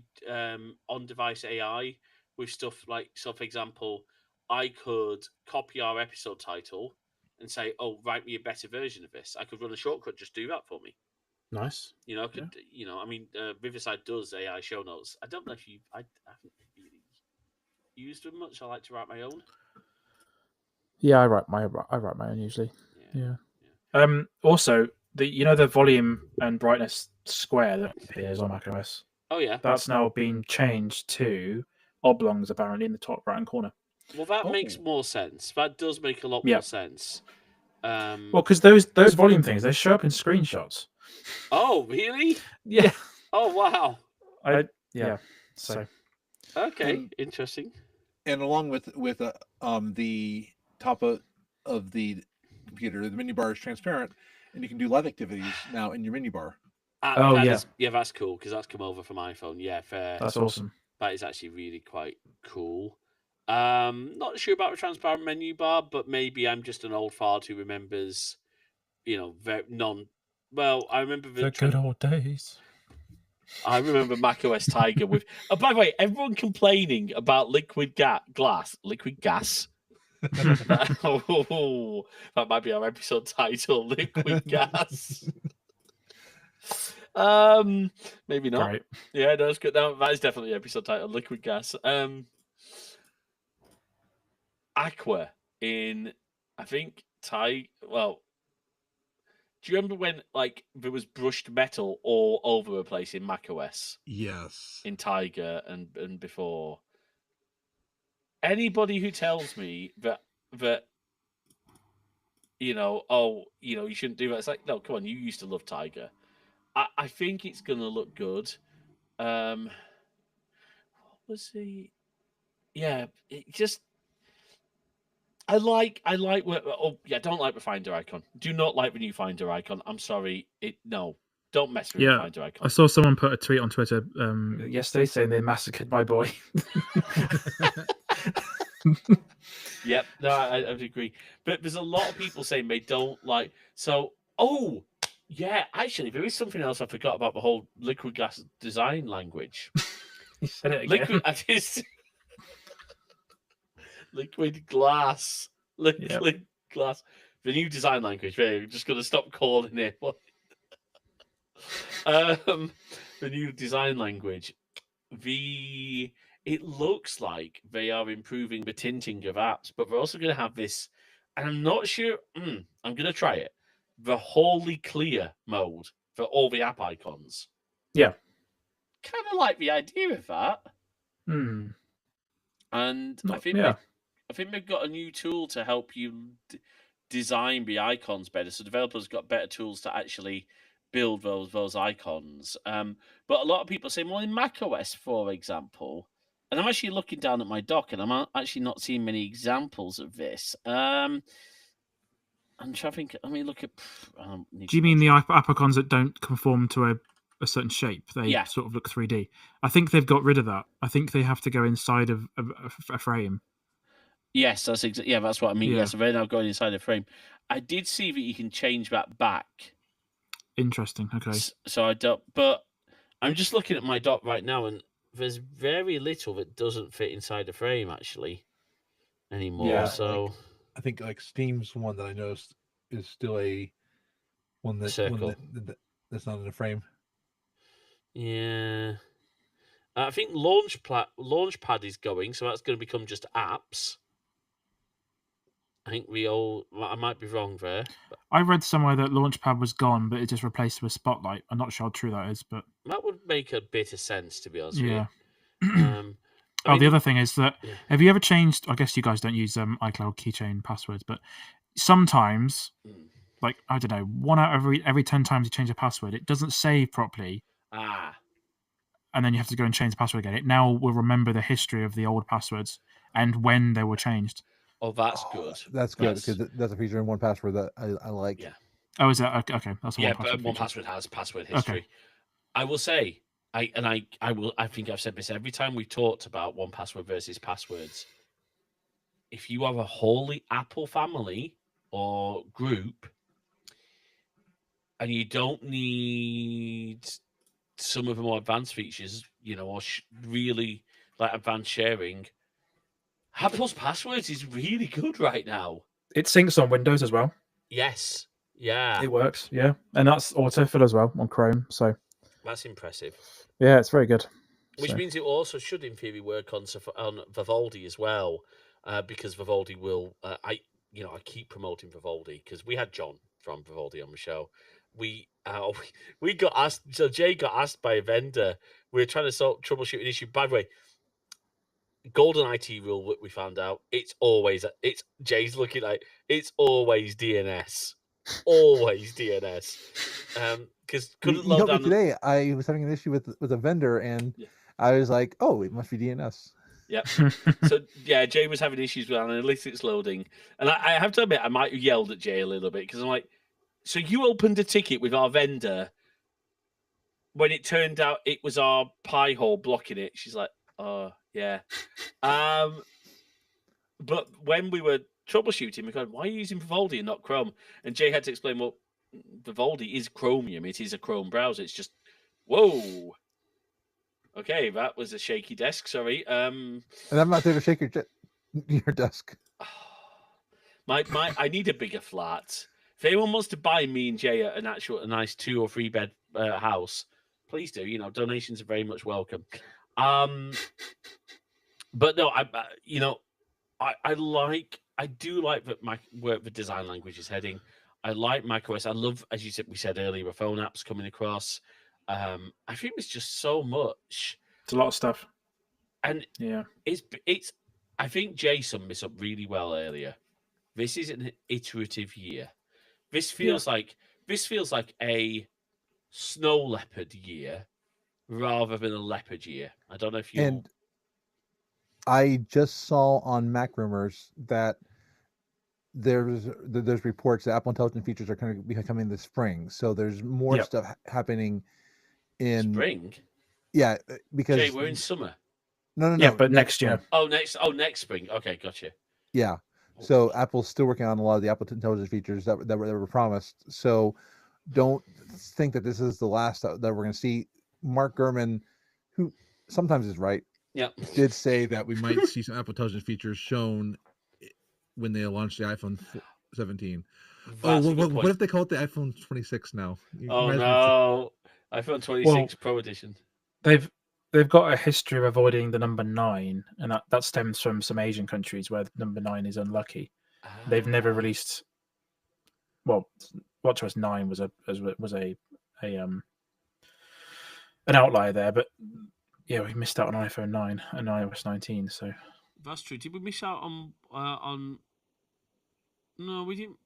on-device AI with stuff like, so for example, I could copy our episode title and say, "Oh, write me a better version of this." I could run a shortcut, just do that for me. Nice. Riverside does AI show notes. I don't know if I haven't really used them much. I like to write my own. Yeah, I write my own usually. Yeah. Also, the volume and brightness square that appears on macOS. Oh yeah, that's now been changed to oblongs apparently in the top right hand corner. Well, that makes more sense. That does make a lot more sense. Well, because those volume things, they show up in screenshots. Oh, really? Yeah. Oh, wow. So. Okay, interesting. And along with the top of the computer, the menu bar is transparent, and you can do live activities now in your menu bar. That's cool because that's come over from iPhone. Yeah, fair. That's awesome. That is actually really quite cool. Not sure about the transparent menu bar, but maybe I'm just an old fart who remembers very Well, I remember The good old days. I remember macOS Tiger with. Oh, by the way, everyone complaining about liquid gas. That might be our episode title, liquid gas. Maybe not. Great. Yeah, no, it's good. No, that is definitely the episode title, liquid gas. Aqua in, I think, Well, do you remember when there was brushed metal all over the place in macOS? Yes. In Tiger and before. Anybody who tells me that you shouldn't do that, it's like, no, come on, you used to love Tiger. I think it's gonna look good. What was he? Yeah, it just. I like. I don't like the Finder icon. Do not like the new Finder icon. I'm sorry. No, don't mess with the Finder I icon. saw someone put a tweet on Twitter Yesterday saying they massacred my boy. Yep, no, I would agree. But there's a lot of people saying they don't like. So, yeah, actually, there is something else I forgot about the whole liquid gas design language. You said it again. Liquid glass. Liquid glass. The new design language. We're just going to stop calling it. The new design language. It looks like they are improving the tinting of apps, but they're also going to have this, and I'm not sure. I'm going to try it. The wholly clear mode for all the app icons. Yeah. Kind of like the idea of that. Hmm. And I think they've got a new tool to help you design the icons better. So developers got better tools to actually build those icons. But a lot of people say, well, in macOS, for example, and I'm actually looking down at my dock, and I'm actually not seeing many examples of this. I'm trying to think. Let me look at. Do you mean the app icons that don't conform to a certain shape? They sort of look 3D. I think they've got rid of that. I think they have to go inside of a frame. Yes, that's that's what I mean. Yeah, so they're now going inside a frame. I did see that you can change that back. Interesting. Okay. So I don't, but I'm just looking at my dock right now, and there's very little that doesn't fit inside the frame actually anymore. Yeah, so I think Steam's one that I noticed is still one that's not in a frame. Yeah, I think Launchpad is going, so that's going to become just apps. I think I might be wrong there. But I read somewhere that Launchpad was gone, but it just replaced with Spotlight. I'm not sure how true that is, but that would make a bit of sense, to be honest with you. The other thing is that have you ever changed? I guess you guys don't use iCloud keychain passwords, but sometimes, like I don't know, 1 out of every 10 times you change a password, it doesn't save properly. And then you have to go and change the password again. It now will remember the history of the old passwords and when they were changed. Oh, that's good. That's good because that's a feature in 1Password that I like. Yeah. Oh, is that okay? That's but 1Password has password history. Okay. I will say, I think I've said this every time we talked about 1Password versus passwords. If you are a wholly Apple family or group, and you don't need some of the more advanced features, or really like advanced sharing, Apple's passwords is really good right now. It syncs on Windows as well. Yes. Yeah. It works. Yeah. And that's autofill as well on Chrome. So that's impressive. Yeah, it's very good. Which means it also should, in theory, work on Vivaldi as well, because Vivaldi will. I keep promoting Vivaldi because we had John from Vivaldi on the show. We got asked. So Jay got asked by a vendor. We were trying to troubleshoot an issue. By the way, golden IT rule we found out. It's Jay's looking like it's always DNS. Always DNS. Because couldn't load down today. I was having an issue with a vendor, and I was like, "Oh, it must be DNS." Yep. So yeah, Jay was having issues with analytics loading, and I have to admit, I might have yelled at Jay a little bit because I'm like, "So you opened a ticket with our vendor when it turned out it was our Pi-hole blocking it?" She's like, "Oh yeah." But when we were troubleshooting, we go, "Why are you using Vivaldi and not Chrome?" And Jay had to explain, "Well, Vivaldi is Chromium. It is a Chrome browser. It's just whoa. Okay, that was a shaky desk. Sorry. And I'm not there to shake your desk. I need a bigger flat. If anyone wants to buy me and Jay a nice 2 or 3 bed house, please do. Donations are very much welcome. But no, I do like that where the design language is heading. I like macOS. I love, as we said earlier, the phone apps coming across. I think it's just so much. It's a lot of stuff. And yeah, it's. I think Jay summed this up really well earlier. This is an iterative year. This feels like a snow leopard year rather than a leopard year. I don't know if you. And I just saw on Mac Rumors that there's reports that Apple Intelligent features are going to be coming this spring. So there's more stuff happening in spring. Yeah, because Jay, we're in summer. No. Yeah, but next year. Next spring. Okay, gotcha. Yeah. So Apple's still working on a lot of the Apple Intelligence features that were promised. So don't think that this is the last that we're going to see. Mark Gurman, who sometimes is right, did say that we might see some Apple Intelligence features shown when they launch the iPhone 17. What if they call it the iPhone 26 now? iPhone 26 Pro Edition. They've got a history of avoiding the number 9, and that stems from some Asian countries where number 9 is unlucky. They've never released. Well, WatchOS 9 was an outlier there, but yeah, we missed out on iPhone 9 and iOS 19. So that's true. Did we miss out on? No, we didn't.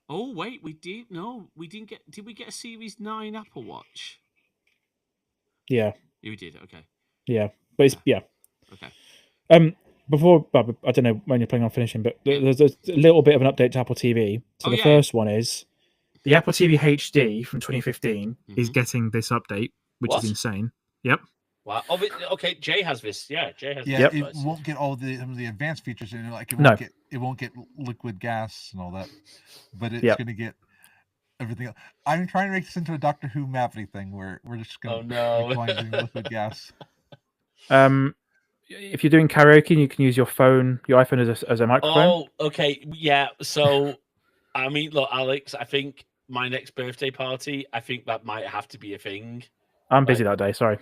Oh wait, we did. No, we didn't get. Did we get a Series 9 Apple Watch? Yeah. You did, okay. Yeah, but it's okay. Before I don't know when you're planning on finishing, but there's a little bit of an update to Apple TV. So the first one is the Apple TV HD from 2015 is getting this update, which is insane. Yep. Wow. Oh, okay. Jay has this. Yeah, Jay has. Yeah, it won't get all the advanced features in it. Like it won't get liquid gas and all that, but it's going to get everything else. I'm trying to make this into a Doctor Who Maverick thing where we're just going to be using liquid gas. If you're doing karaoke, you can use your iPhone as a microphone. Oh, okay, yeah. So, I mean, look, Alex, I think my next birthday party, I think that might have to be a thing. I'm busy that day. Sorry.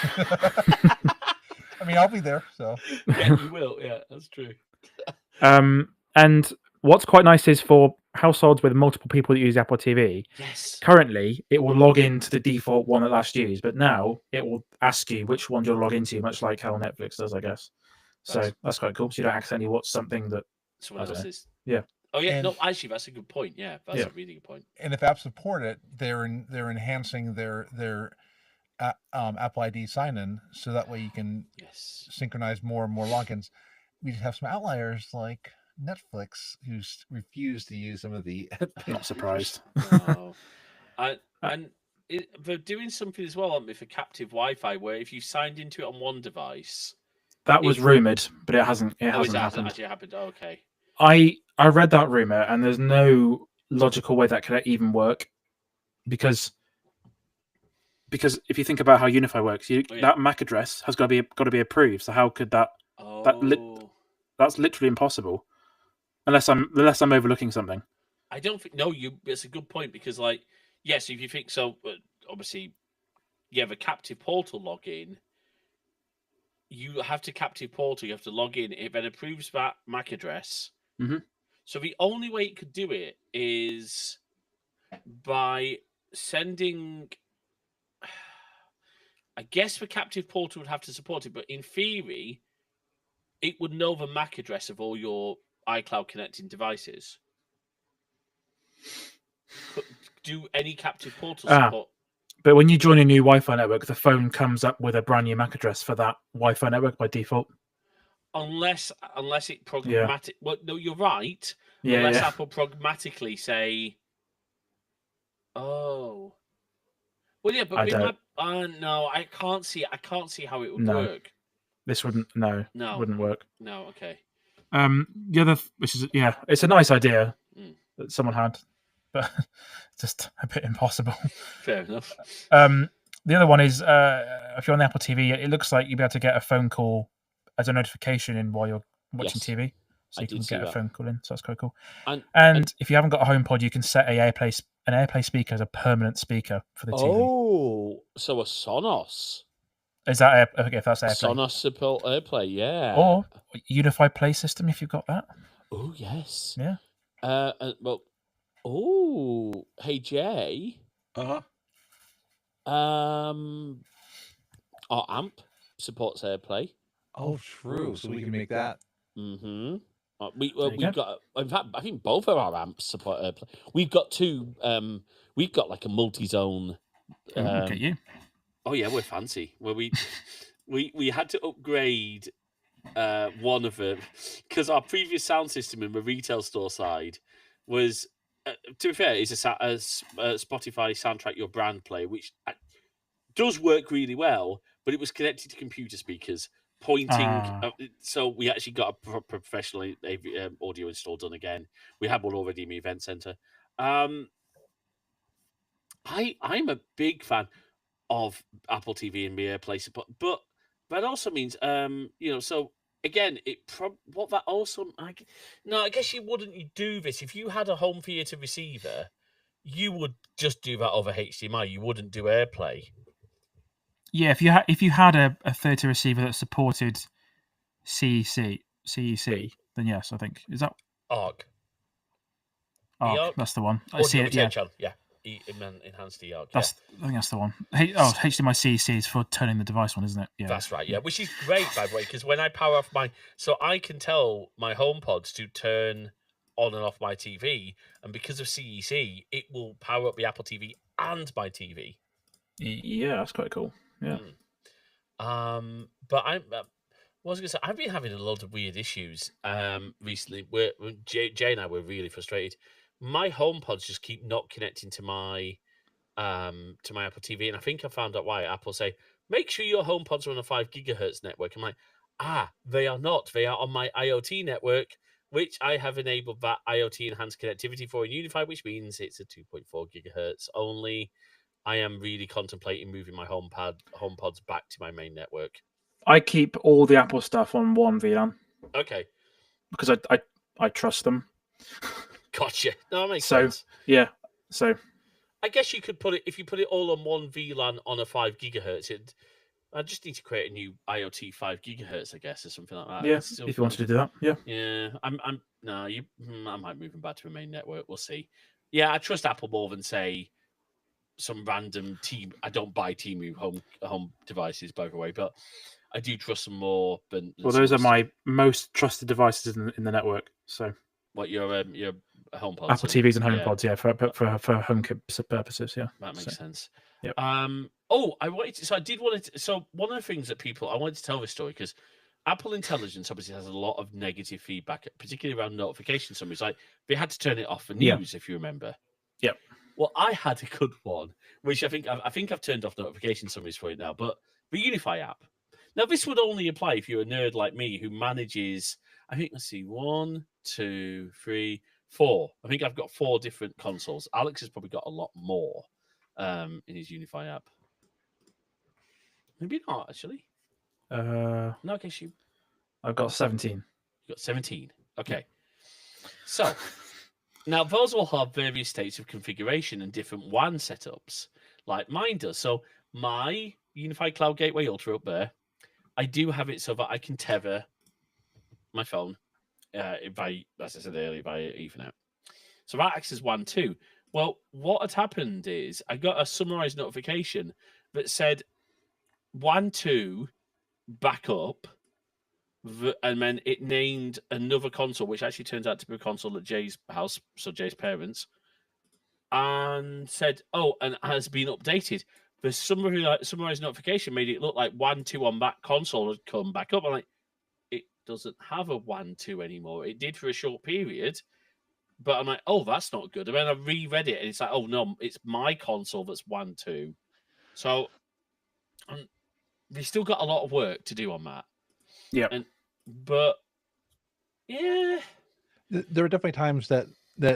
I mean, I'll be there. So yeah, you will. Yeah, that's true. And what's quite nice is for households with multiple people that use Apple TV. Yes. Currently, it will log into the default one that last used, but now it will ask you which one you'll log into, much like how Netflix does, I guess. So that's quite cool. So you don't accidentally watch something that someone else is. Yeah. Oh yeah. No, actually, that's a good point. Yeah, that's a really good point. And if apps support it, they're enhancing their Apple ID sign-in, so that way you can synchronize more and more logins. We just have some outliers like Netflix who's refused to use some of the. Not surprised. No. And they're doing something as well, aren't they, for captive Wi-Fi, where if you signed into it on one device. That was rumored, but it hasn't. It hasn't happened. Actually happened. Oh, okay. I read that rumor, and there's no logical way that could even work, because if you think about how Unify works, that MAC address has got to be approved. So how could that? That's literally impossible, unless I'm overlooking something. I don't think. No, it's a good point, because, like, yes, if you think so, obviously, you have a captive portal login. You have to captive portal. You have to log in. It then approves that MAC address. Mm-hmm. So the only way it could do it is by sending. I guess the captive portal would have to support it, but in theory, it would know the MAC address of all your iCloud connecting devices. Do any captive portal support? But when you join a new Wi-Fi network, the phone comes up with a brand new MAC address for that Wi-Fi network by default. Unless it programmatic. Yeah. Well, no, you're right. Yeah, unless Apple programmatically say, "Oh, well, yeah," but no, I can't see how it would work. This wouldn't. No, wouldn't work. No, okay. The other, it's a nice idea that someone had. but it's just a bit impossible. Fair enough. The other one is if you're on the Apple TV, it looks like you'll be able to get a phone call as a notification in while you're watching Yes, TV. So I you can did see get a that. phone call in. So that's quite cool. And If you haven't got a HomePod, you can set an AirPlay speaker as a permanent speaker for the TV. oh, so a Sonos. Is that okay? If that's A AirPlay, Sonos support AirPlay, yeah. or Unified Play System if you've got that. Oh yes. Yeah. Well. Oh, hey Jay. Uh-huh. Our amp supports AirPlay. Oh, true. So we can make that. Mm-hmm. There We've you got. In fact, I think both of our amps support AirPlay. We've got two. We've got like a multi-zone. Look at you. Oh yeah, we're fancy. Where we had to upgrade one of them because our previous sound system in the retail store side was, to be fair, is a Spotify Soundtrack Your Brand player, which does work really well, but it was connected to computer speakers pointing. So we actually got a professional audio install done again. We had one already in the event center. I'm a big fan of Apple TV and the AirPlay support, but that also means so again what that also I guess you wouldn't do this if you had a home theater receiver. You would just do that over HDMI. You wouldn't do AirPlay. Yeah, if you had a theatre receiver that supported CEC, then yes, I think is that ARC. ARC. That's the one. I Audio see it. Yeah, potential, yeah. Enhanced EARC. I think that's the one. HDMI CEC is for turning the device on, isn't it? Yeah, that's right. Yeah, which is great, by the way, because when I power off so I can tell my HomePods to turn on and off my TV, and because of CEC, it will power up the Apple TV and my TV. Yeah, that's quite cool. Yeah. But what was I going to say? I've been having a lot of weird issues recently. Jay and I were really frustrated. My HomePods just keep not connecting to my Apple TV, and I think I found out why. Apple say, make sure your HomePods are on a 5 gigahertz network. I'm like, they are not. They are on my IoT network, which I have enabled that IoT enhanced connectivity for in Unify, which means it's a 2.4 gigahertz only. I am really contemplating moving my HomePods back to my main network. I keep all the Apple stuff on one VLAN. Okay. Because I trust them. Gotcha. No, that makes sense. Yeah. So I guess you could put it, if you put it all on one VLAN on a 5 gigahertz, I just need to create a new IoT 5 gigahertz, I guess, or something like that. Yeah, if you wanted to do that. Yeah. Yeah. I might move them back to a main network. We'll see. Yeah, I trust Apple more than, say, some random team. I don't buy Temu home devices, by the way, but I do trust them more than those are my most trusted devices in the network. So what your HomePods, Apple TVs and HomePods, yeah, for HomeKit purposes, yeah. That makes sense. Yep. Oh, I wanted to. So one of the things that I wanted to tell this story because Apple Intelligence obviously has a lot of negative feedback, particularly around notification summaries. Like they had to turn it off for news, if you remember. Yep. Well, I had a good one, which I think I've turned off notification summaries for it now. But the Unify app. Now, this would only apply if you're a nerd like me who manages. I think 1, 2, 3, 4. I think I've got 4 different consoles. Alex has probably got a lot more in his Unify app. Maybe not actually. No, I guess you. I've got 17. You got 17. Okay. So. Now, those will have various states of configuration and different WAN setups, like mine does. So my Unified Cloud Gateway Ultra up there, I do have it so that I can tether my phone, as I said earlier, via Ethernet. So that acts as WAN too. Well, what had happened is I got a summarized notification that said WAN 2 backup. And then it named another console, which actually turns out to be a console at Jay's house, so Jay's parents, and said, and has been updated. The summarized notification made it look like WAN 2 on that console had come back up. I'm like, it doesn't have a WAN 2 anymore. It did for a short period, but I'm like, that's not good. And then I reread it, and it's like, no, it's my console that's WAN 2. So they still got a lot of work to do on that. Yeah. But yeah, there are definitely times that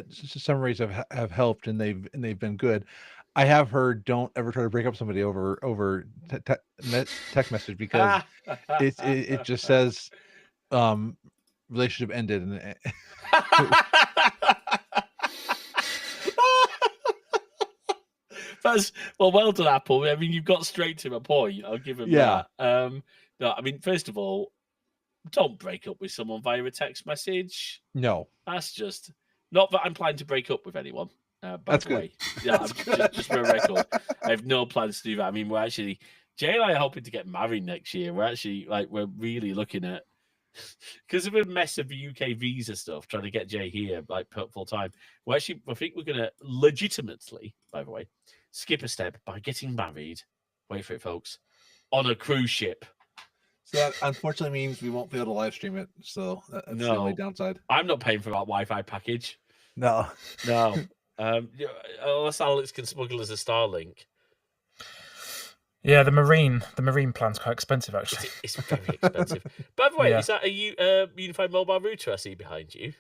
summaries have helped, and they've been good. I have heard don't ever try to break up somebody over text message because it just says relationship ended, and That's well done, Apple. I mean, you've got straight to the point. I'll give him that. No, I mean, first of all, don't break up with someone via a text message. no, That's just not that I'm planning to break up with anyone. By That's the good. way, yeah, just for a record, I have no plans to do that. I mean, we're actually Jay and I are hoping to get married next year. We're actually we're really looking at because of a mess of the UK visa stuff, trying to get Jay here full time. I think we're going to legitimately, by the way, skip a step by getting married. Wait for it, folks, on a cruise ship. so that unfortunately means we won't be able to live stream it. So that's the only downside. I'm not paying for that Wi-Fi package. No. Unless Alex can smuggle us a Starlink. Yeah, the marine plan's quite expensive actually. It's very expensive. By the way, Yeah. is that a unified mobile router I see behind you?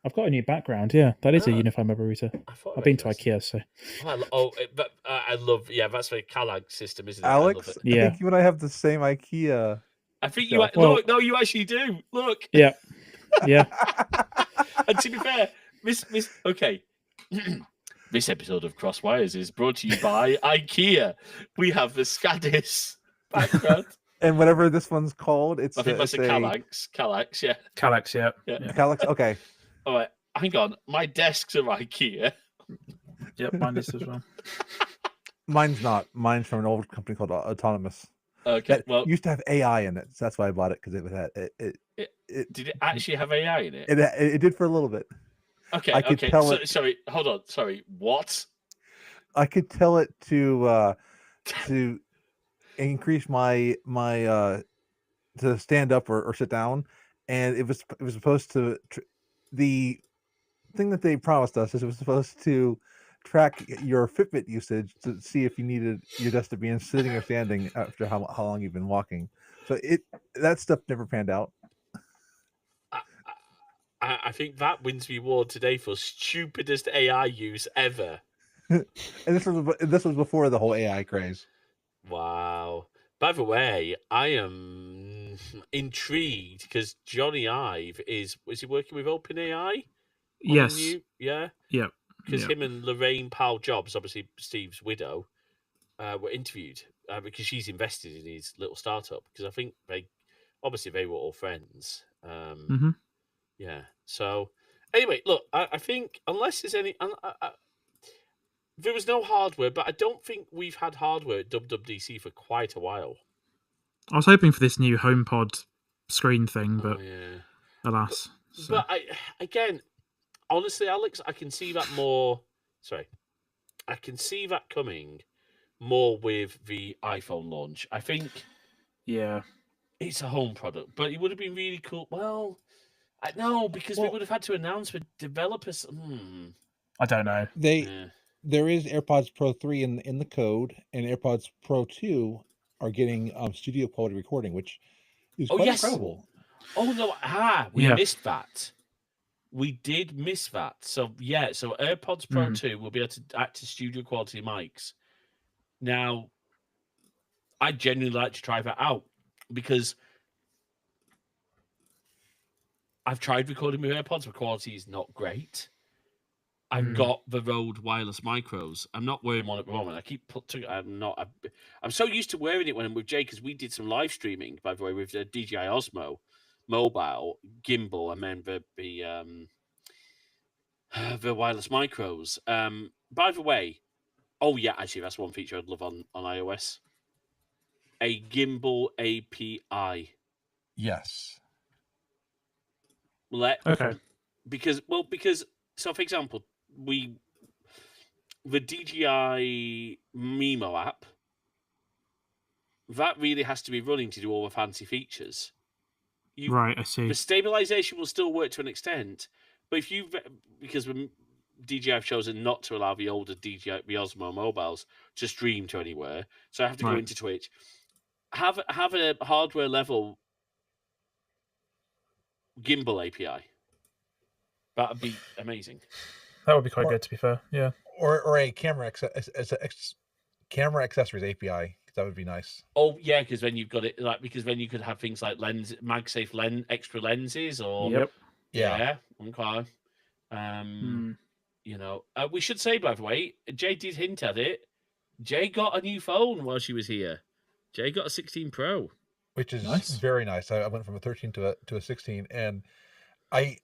I've got a new background. Yeah, that is a Ah. unified mobile router. I've I've been to IKEA, so I love. Yeah, that's the Kalag system, isn't it? Alex, I love it. Yeah. I think you and I have the same IKEA. I think So- look. No, you actually do. Look. yeah. And to be fair, this okay. This episode of Crosswires is brought to you by IKEA. We have the Scadis background. And whatever this one's called, it's I think that's a Kallax, yeah. Calyx, yeah. Alex. Okay, All right, hang on. My desks are IKEA. Yep, mine is as well. mine's not. Mine's from an old company called Autonomous. Okay, That well, used to have AI in it, so that's why I bought it because it had it did it actually have AI in it? it did for a little bit. Okay, I could okay. tell it- Sorry, hold on. Sorry, what? I could tell it to increase my to stand up or sit down, and it was supposed to the thing that they promised us is it was supposed to track your Fitbit usage to see if you needed your desk to be in sitting or standing after how long you've been walking. So that stuff never panned out. I think that wins the award today for stupidest AI use ever. And this was before the whole AI craze. Wow. By the way, I am intrigued because Johnny Ive is he working with OpenAI? Yes. Yeah. Yep. Because Yep. him and Lorraine Powell Jobs, obviously Steve's widow, were interviewed because she's invested in his little startup. Because I think they were all friends. hmm Yeah. So anyway, look, I think unless there's any, there was no hardware, but I don't think we've had hardware at WWDC for quite a while. I was hoping for this new HomePod screen thing, but Oh, yeah. alas. So. But again, honestly, Alex, I can see that more. Sorry, I can see that coming more with the iPhone launch. I think Yeah. it's a home product, but it would have been really cool. Well, no, because we would have had to announce with developers. I don't know. There is AirPods Pro 3 in the code, and AirPods Pro 2 are getting studio quality recording, which is quite incredible. Oh no! We Yeah. missed that. We did miss that. So yeah, so AirPods Pro 2 will be able to act as studio quality mics. Now, I genuinely like to try that out because I've tried recording with AirPods. The quality is not great. I've got the Rode wireless micros. I'm not wearing one at the moment. I keep I'm so used to wearing it when I'm with Jay because we did some live streaming, by the way, with the DJI Osmo mobile gimbal and then the wireless micros. By the way, oh yeah, actually that's one feature I'd love on iOS. A gimbal API. Yes. Okay. Because so for example, the DJI Mimo app, that really has to be running to do all the fancy features. Right, I see. The stabilization will still work to an extent, but because DJI have chosen not to allow the older the Osmo mobiles to stream to anywhere, so I have to go Right. into Twitch. Have a hardware level gimbal API. That'd be amazing. That would be quite Or- good, to be fair. Yeah. Or a camera camera accessories API. That would be nice. Oh yeah, because then you've got it because then you could have things like MagSafe extra lenses, or Yep. yeah, okay. Hmm. You know, we should say, by the way, Jay did hint at it. Jay got a new phone while she was here. Jay got a 16 Pro. Which is Nice. very nice. I went from a 13 to a 16, and I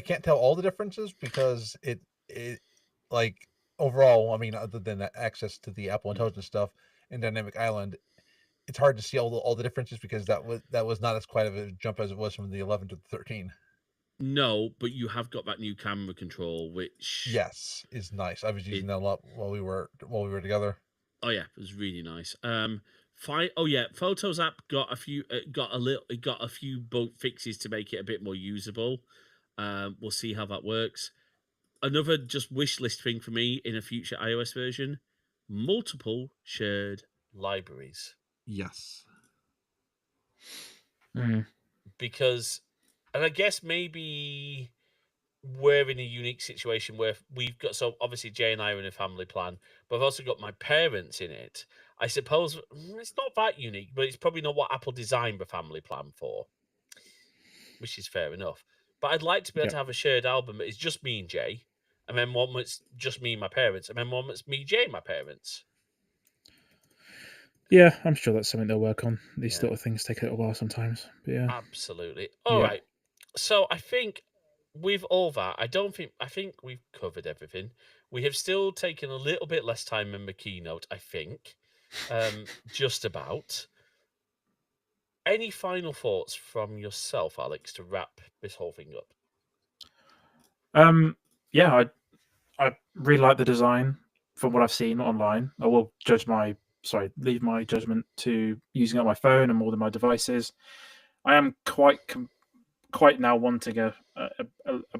can't tell all the differences because it like overall, I mean, other than access to the Apple Intelligence stuff and Dynamic Island, it's hard to see all the differences because that was not as quite of a jump as it was from the 11 to the 13. No, but you have got that new camera control, which Yes, is nice. I was using that a lot while we were together. Oh yeah, it was really nice. Oh yeah, Photos app got a few got a few bug fixes to make it a bit more usable. We'll see how that works. Another just wish list thing for me in a future iOS version: multiple shared libraries. Yes. Hmm. Because, and I guess maybe we're in a unique situation where we've got, so obviously Jay and I are in a family plan, but I've also got my parents in it. I suppose it's not that unique, but it's probably not what Apple designed the family plan for, which is fair enough. But I'd like to be able to have a shared album that is just me and Jay, and then one that's just me and my parents, and then one that's me, Jay, and my parents. Yeah, I'm sure that's something they'll work on. These Yeah. little things take a little while sometimes. But yeah. Absolutely. All right. So I think with all that, I think we've covered everything. We have still taken a little bit less time in the keynote, I think. Just about. Any final thoughts from yourself, Alex, to wrap this whole thing up? Yeah, I really like the design from what I've seen online. I will leave my judgment to using it on my phone and more than my devices. I am quite now wanting a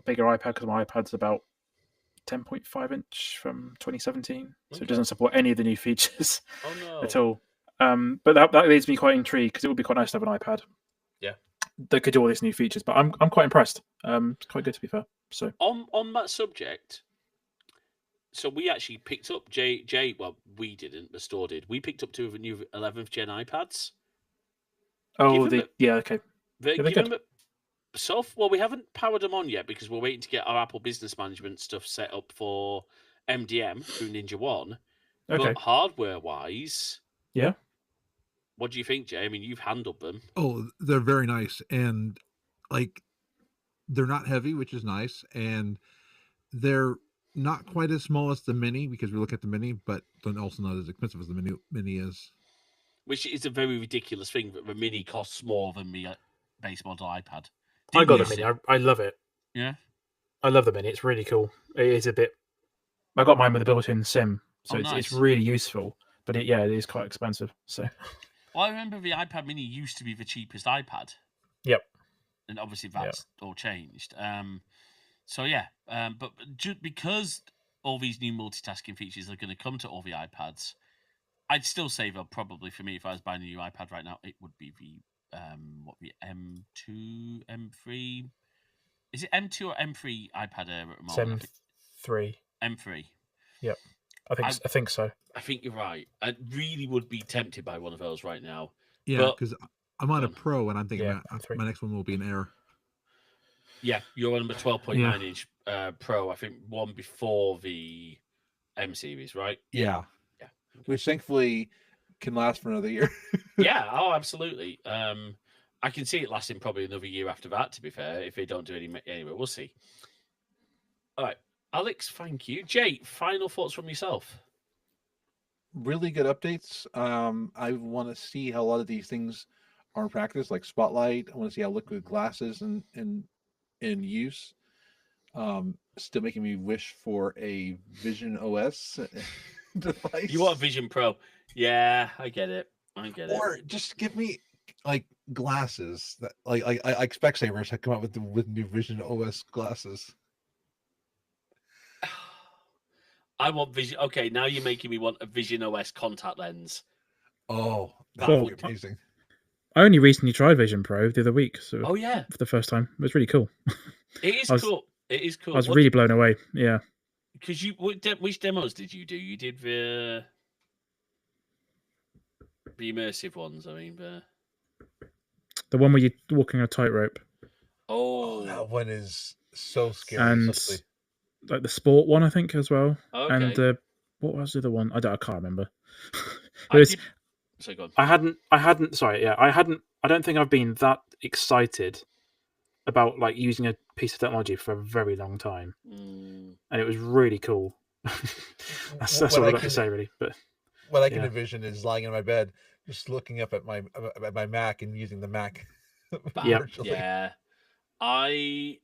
bigger iPad because my iPad's about 10.5 inch from 2017, so Okay. it doesn't support any of the new features Oh no. at all. But that leaves me quite intrigued because it would be quite nice to have an iPad. Yeah. That could do all these new features, but I'm quite impressed. It's quite good, to be fair. So On that subject, so we actually picked up Jay. Well, we didn't. The store did. We picked up two of the new 11th gen iPads. okay. They're they're given well, we haven't powered them on yet because we're waiting to get our Apple Business Management stuff set up for MDM through Ninja One. Okay. But hardware-wise, Yeah. what do you think, Jay? I mean, you've handled them. Oh, they're very nice, and like they're not heavy, which is nice, and they're not quite as small as the Mini because we look at the Mini, but then also not as expensive as the Mini is. Which is a very ridiculous thing that the Mini costs more than the base model iPad. I got Didn't the you Mini. I love it. Yeah. I love the Mini. It's really cool. It is a bit. I got mine with a built-in SIM, so Oh, it's nice. really useful. But it is quite expensive. So Well, I remember the iPad Mini used to be the cheapest iPad. Yep. And obviously that's all changed. So yeah, but because all these new multitasking features are going to come to all the iPads, I'd still say though, probably for me, if I was buying a new iPad right now, it would be the M2, M3. Is it M2 or M3 iPad Air at the moment? M3. M3. Yep. I think so. I think you're right. I really would be tempted by one of those right now. Yeah, But- because I'm on a Pro, and I'm thinking Yeah, my, three. my next one will be an Air. Yeah, you're on the 12.9 inch Pro. I think one before the M series, right? Yeah, Yeah. which thankfully can last for another year. Yeah. Oh, absolutely. I can see it lasting probably another year after that. To be fair, if they don't do any anyway, we'll see. All right, Alex. Thank you, Jay. Final thoughts from yourself. Really good updates. I want to see how a lot of these things are in practice, like Spotlight. I want to see how Liquid Glass is in use. Still making me wish for a Vision OS device. You want Vision Pro? Yeah, I get it. Or just give me like glasses that like I expect Specsavers have come out with new Vision OS glasses. I want Vision. Okay, now you're making me want a Vision OS contact lens. Oh, that Well, would be amazing. I only recently tried Vision Pro the other week, so Oh yeah, for the first time, it was really cool. it is I was- cool. It is cool. I was really blown away. Yeah. Because which demos did you do? You did the immersive ones. I mean, The one where you're walking a tightrope. Oh, that one is so scary. And especially- like the sport one, I think, as well. okay. And what was the other one? I can't remember. I It was- did... So go on. I hadn't. Sorry, yeah, I hadn't. I don't think I've been that excited about like using a piece of technology for a very long time, Mm. and it was really cool. that's What all I I've got to can- say, really. But what I can yeah. envision is lying in my bed, just looking up at my Mac and using the Mac. Yep. virtually. Yeah, I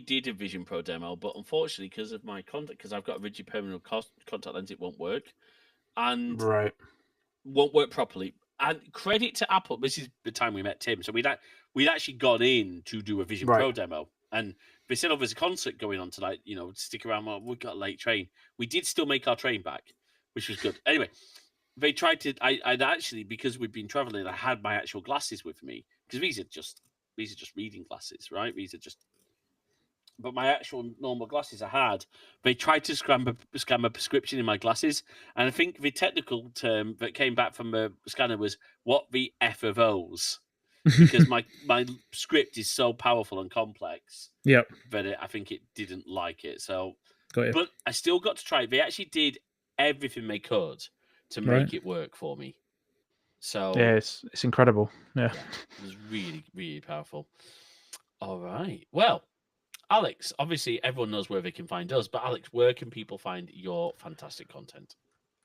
did a Vision Pro demo, but unfortunately, because of my contact, because I've got a rigid permanent contact lens, it won't work, and right, won't work properly. And credit to Apple, this is the time we met Tim, so we'd actually gone in to do a Vision Right. Pro demo, and they said, "Oh, there's a concert going on tonight. You know, stick around. Well, we've got a late train. We did still make our train back, which was good. Anyway, they tried to. I'd actually, because we'd been traveling, I had my actual glasses with me because these are just reading glasses, right? These are just. But my actual normal glasses I had, they tried to scam a prescription in my glasses, and I think the technical term that came back from the scanner was "What the f are those?" Because my script is so powerful and complex yep, that I think it didn't like it. So, got you. but I still got to try it. They actually did everything they could to make Right. it work for me. So Yeah, it's incredible. Yeah. yeah, it was really, really powerful. All right. Well, Alex, obviously everyone knows where they can find us, but Alex, where can people find your fantastic content?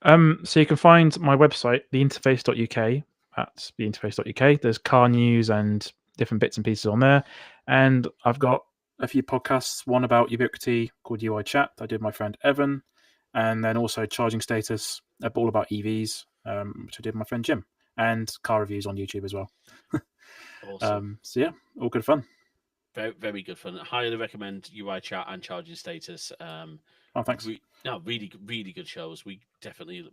So you can find my website, theinterface.uk, at theinterface.uk. There's car news and different bits and pieces on there. And I've got a few podcasts, one about Ubiquity called UI Chat that I did with my friend Evan, and then also Charging Status, all about EVs, which I did with my friend Jim, and car reviews on YouTube as well. Awesome. So yeah, all good fun. Very, very good fun. I highly recommend UI Chat and Charging Status. Oh, thanks. Really, really good shows. We definitely,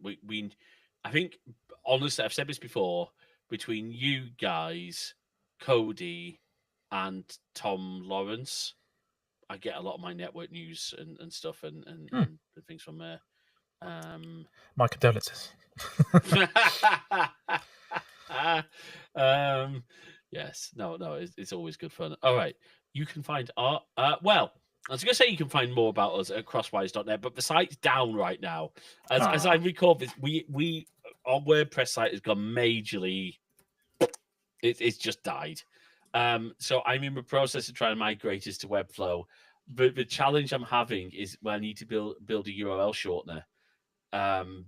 I think, honestly, I've said this before, between you guys, Cody, and Tom Lawrence, I get a lot of my network news and stuff and things from there. My condolences. Yes, no, it's always good fun. All right, you can find our well, I was going to say you can find more about us at crosswise.net, but the site's down right now. As I record this, we our WordPress site has gone majorly. It's just died. So I'm in the process of trying to migrate us to Webflow. But the challenge I'm having is when I need to build a URL shortener,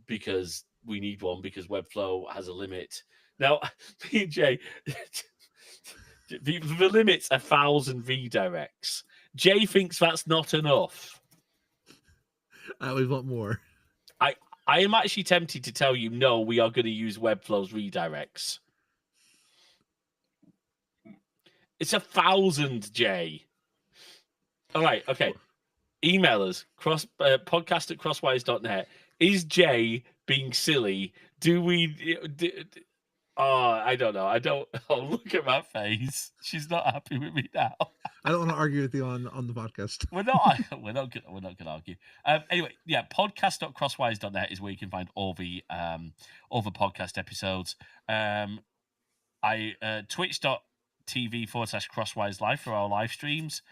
because we need one because Webflow has a limit. Now, PJ, the limit's 1,000 redirects. Jay thinks that's not enough. I always want more. I am actually tempted to tell you, no, we are going to use Webflow's redirects. It's 1,000, Jay. All right, okay. Email us, podcast at crosswise.net. Is Jay being silly? I don't know. Oh, look at my face. She's not happy with me now. I don't want to argue with you on the podcast. We're not going to argue. Anyway, yeah, podcast.crosswise.net is where you can find all the podcast episodes. Twitch.tv/crosswise live for our live streams,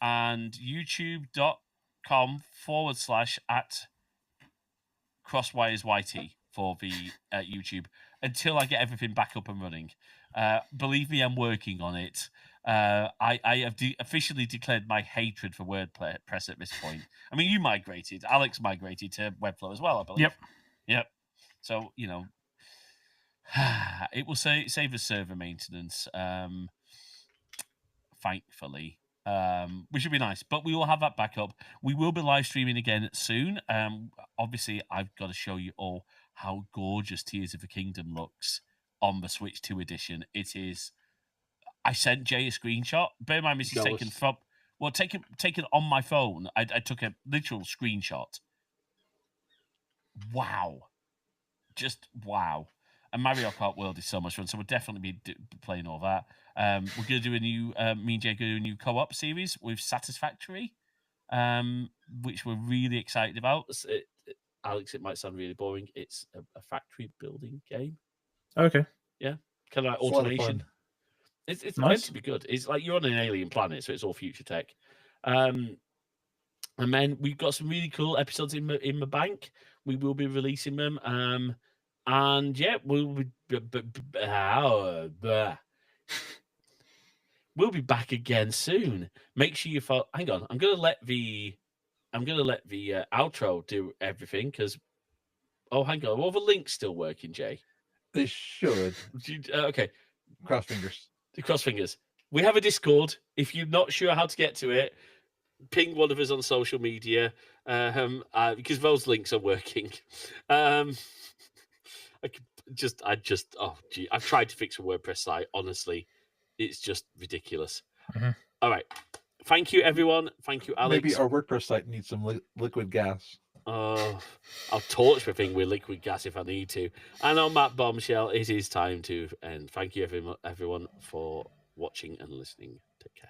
and youtube.com/@crosswiresyt for the YouTube until I get everything back up and running. Believe me, I'm working on it. I have officially declared my hatred for WordPress at this point. I mean, you migrated. Alex migrated to Webflow as well, I believe. Yep. So, it will save us server maintenance, thankfully, which would be nice. But we will have that back up. We will be live streaming again soon. Obviously, I've got to show you all how gorgeous Tears of the Kingdom looks on the Switch 2 edition. It is. I sent Jay a screenshot. Bear in mind, this is taken on my phone. I took a literal screenshot. Wow. Just wow. And Mario Kart World is so much fun, so we'll definitely be playing all that. We're going to do a new, me and Jay going to do a new co-op series with Satisfactory. which we're really excited about. Alex, it might sound really boring. It's a factory building game. Okay. Kind of like It's a lot of automation. fun. It's Nice. meant to be good. It's like you're on an alien planet, so it's all future tech. And then we've got some really cool episodes in the bank. We will be releasing them. And yeah, we'll be we'll be back again soon. Make sure you follow. Hang on, I'm gonna let the outro do everything because. Oh, hang on. Are all the links still working, Jay? They should. Okay. Cross fingers. Cross fingers. We have a Discord. If you're not sure how to get to it, ping one of us on social media because those links are working. I've tried to fix a WordPress site. Honestly, it's just ridiculous. Mhm. All right. Thank you, everyone. Thank you, Alex. Maybe our WordPress site needs some liquid gas. I'll torch the thing with liquid gas if I need to. And on that bombshell, it is time to end. Thank you, everyone, for watching and listening. Take care.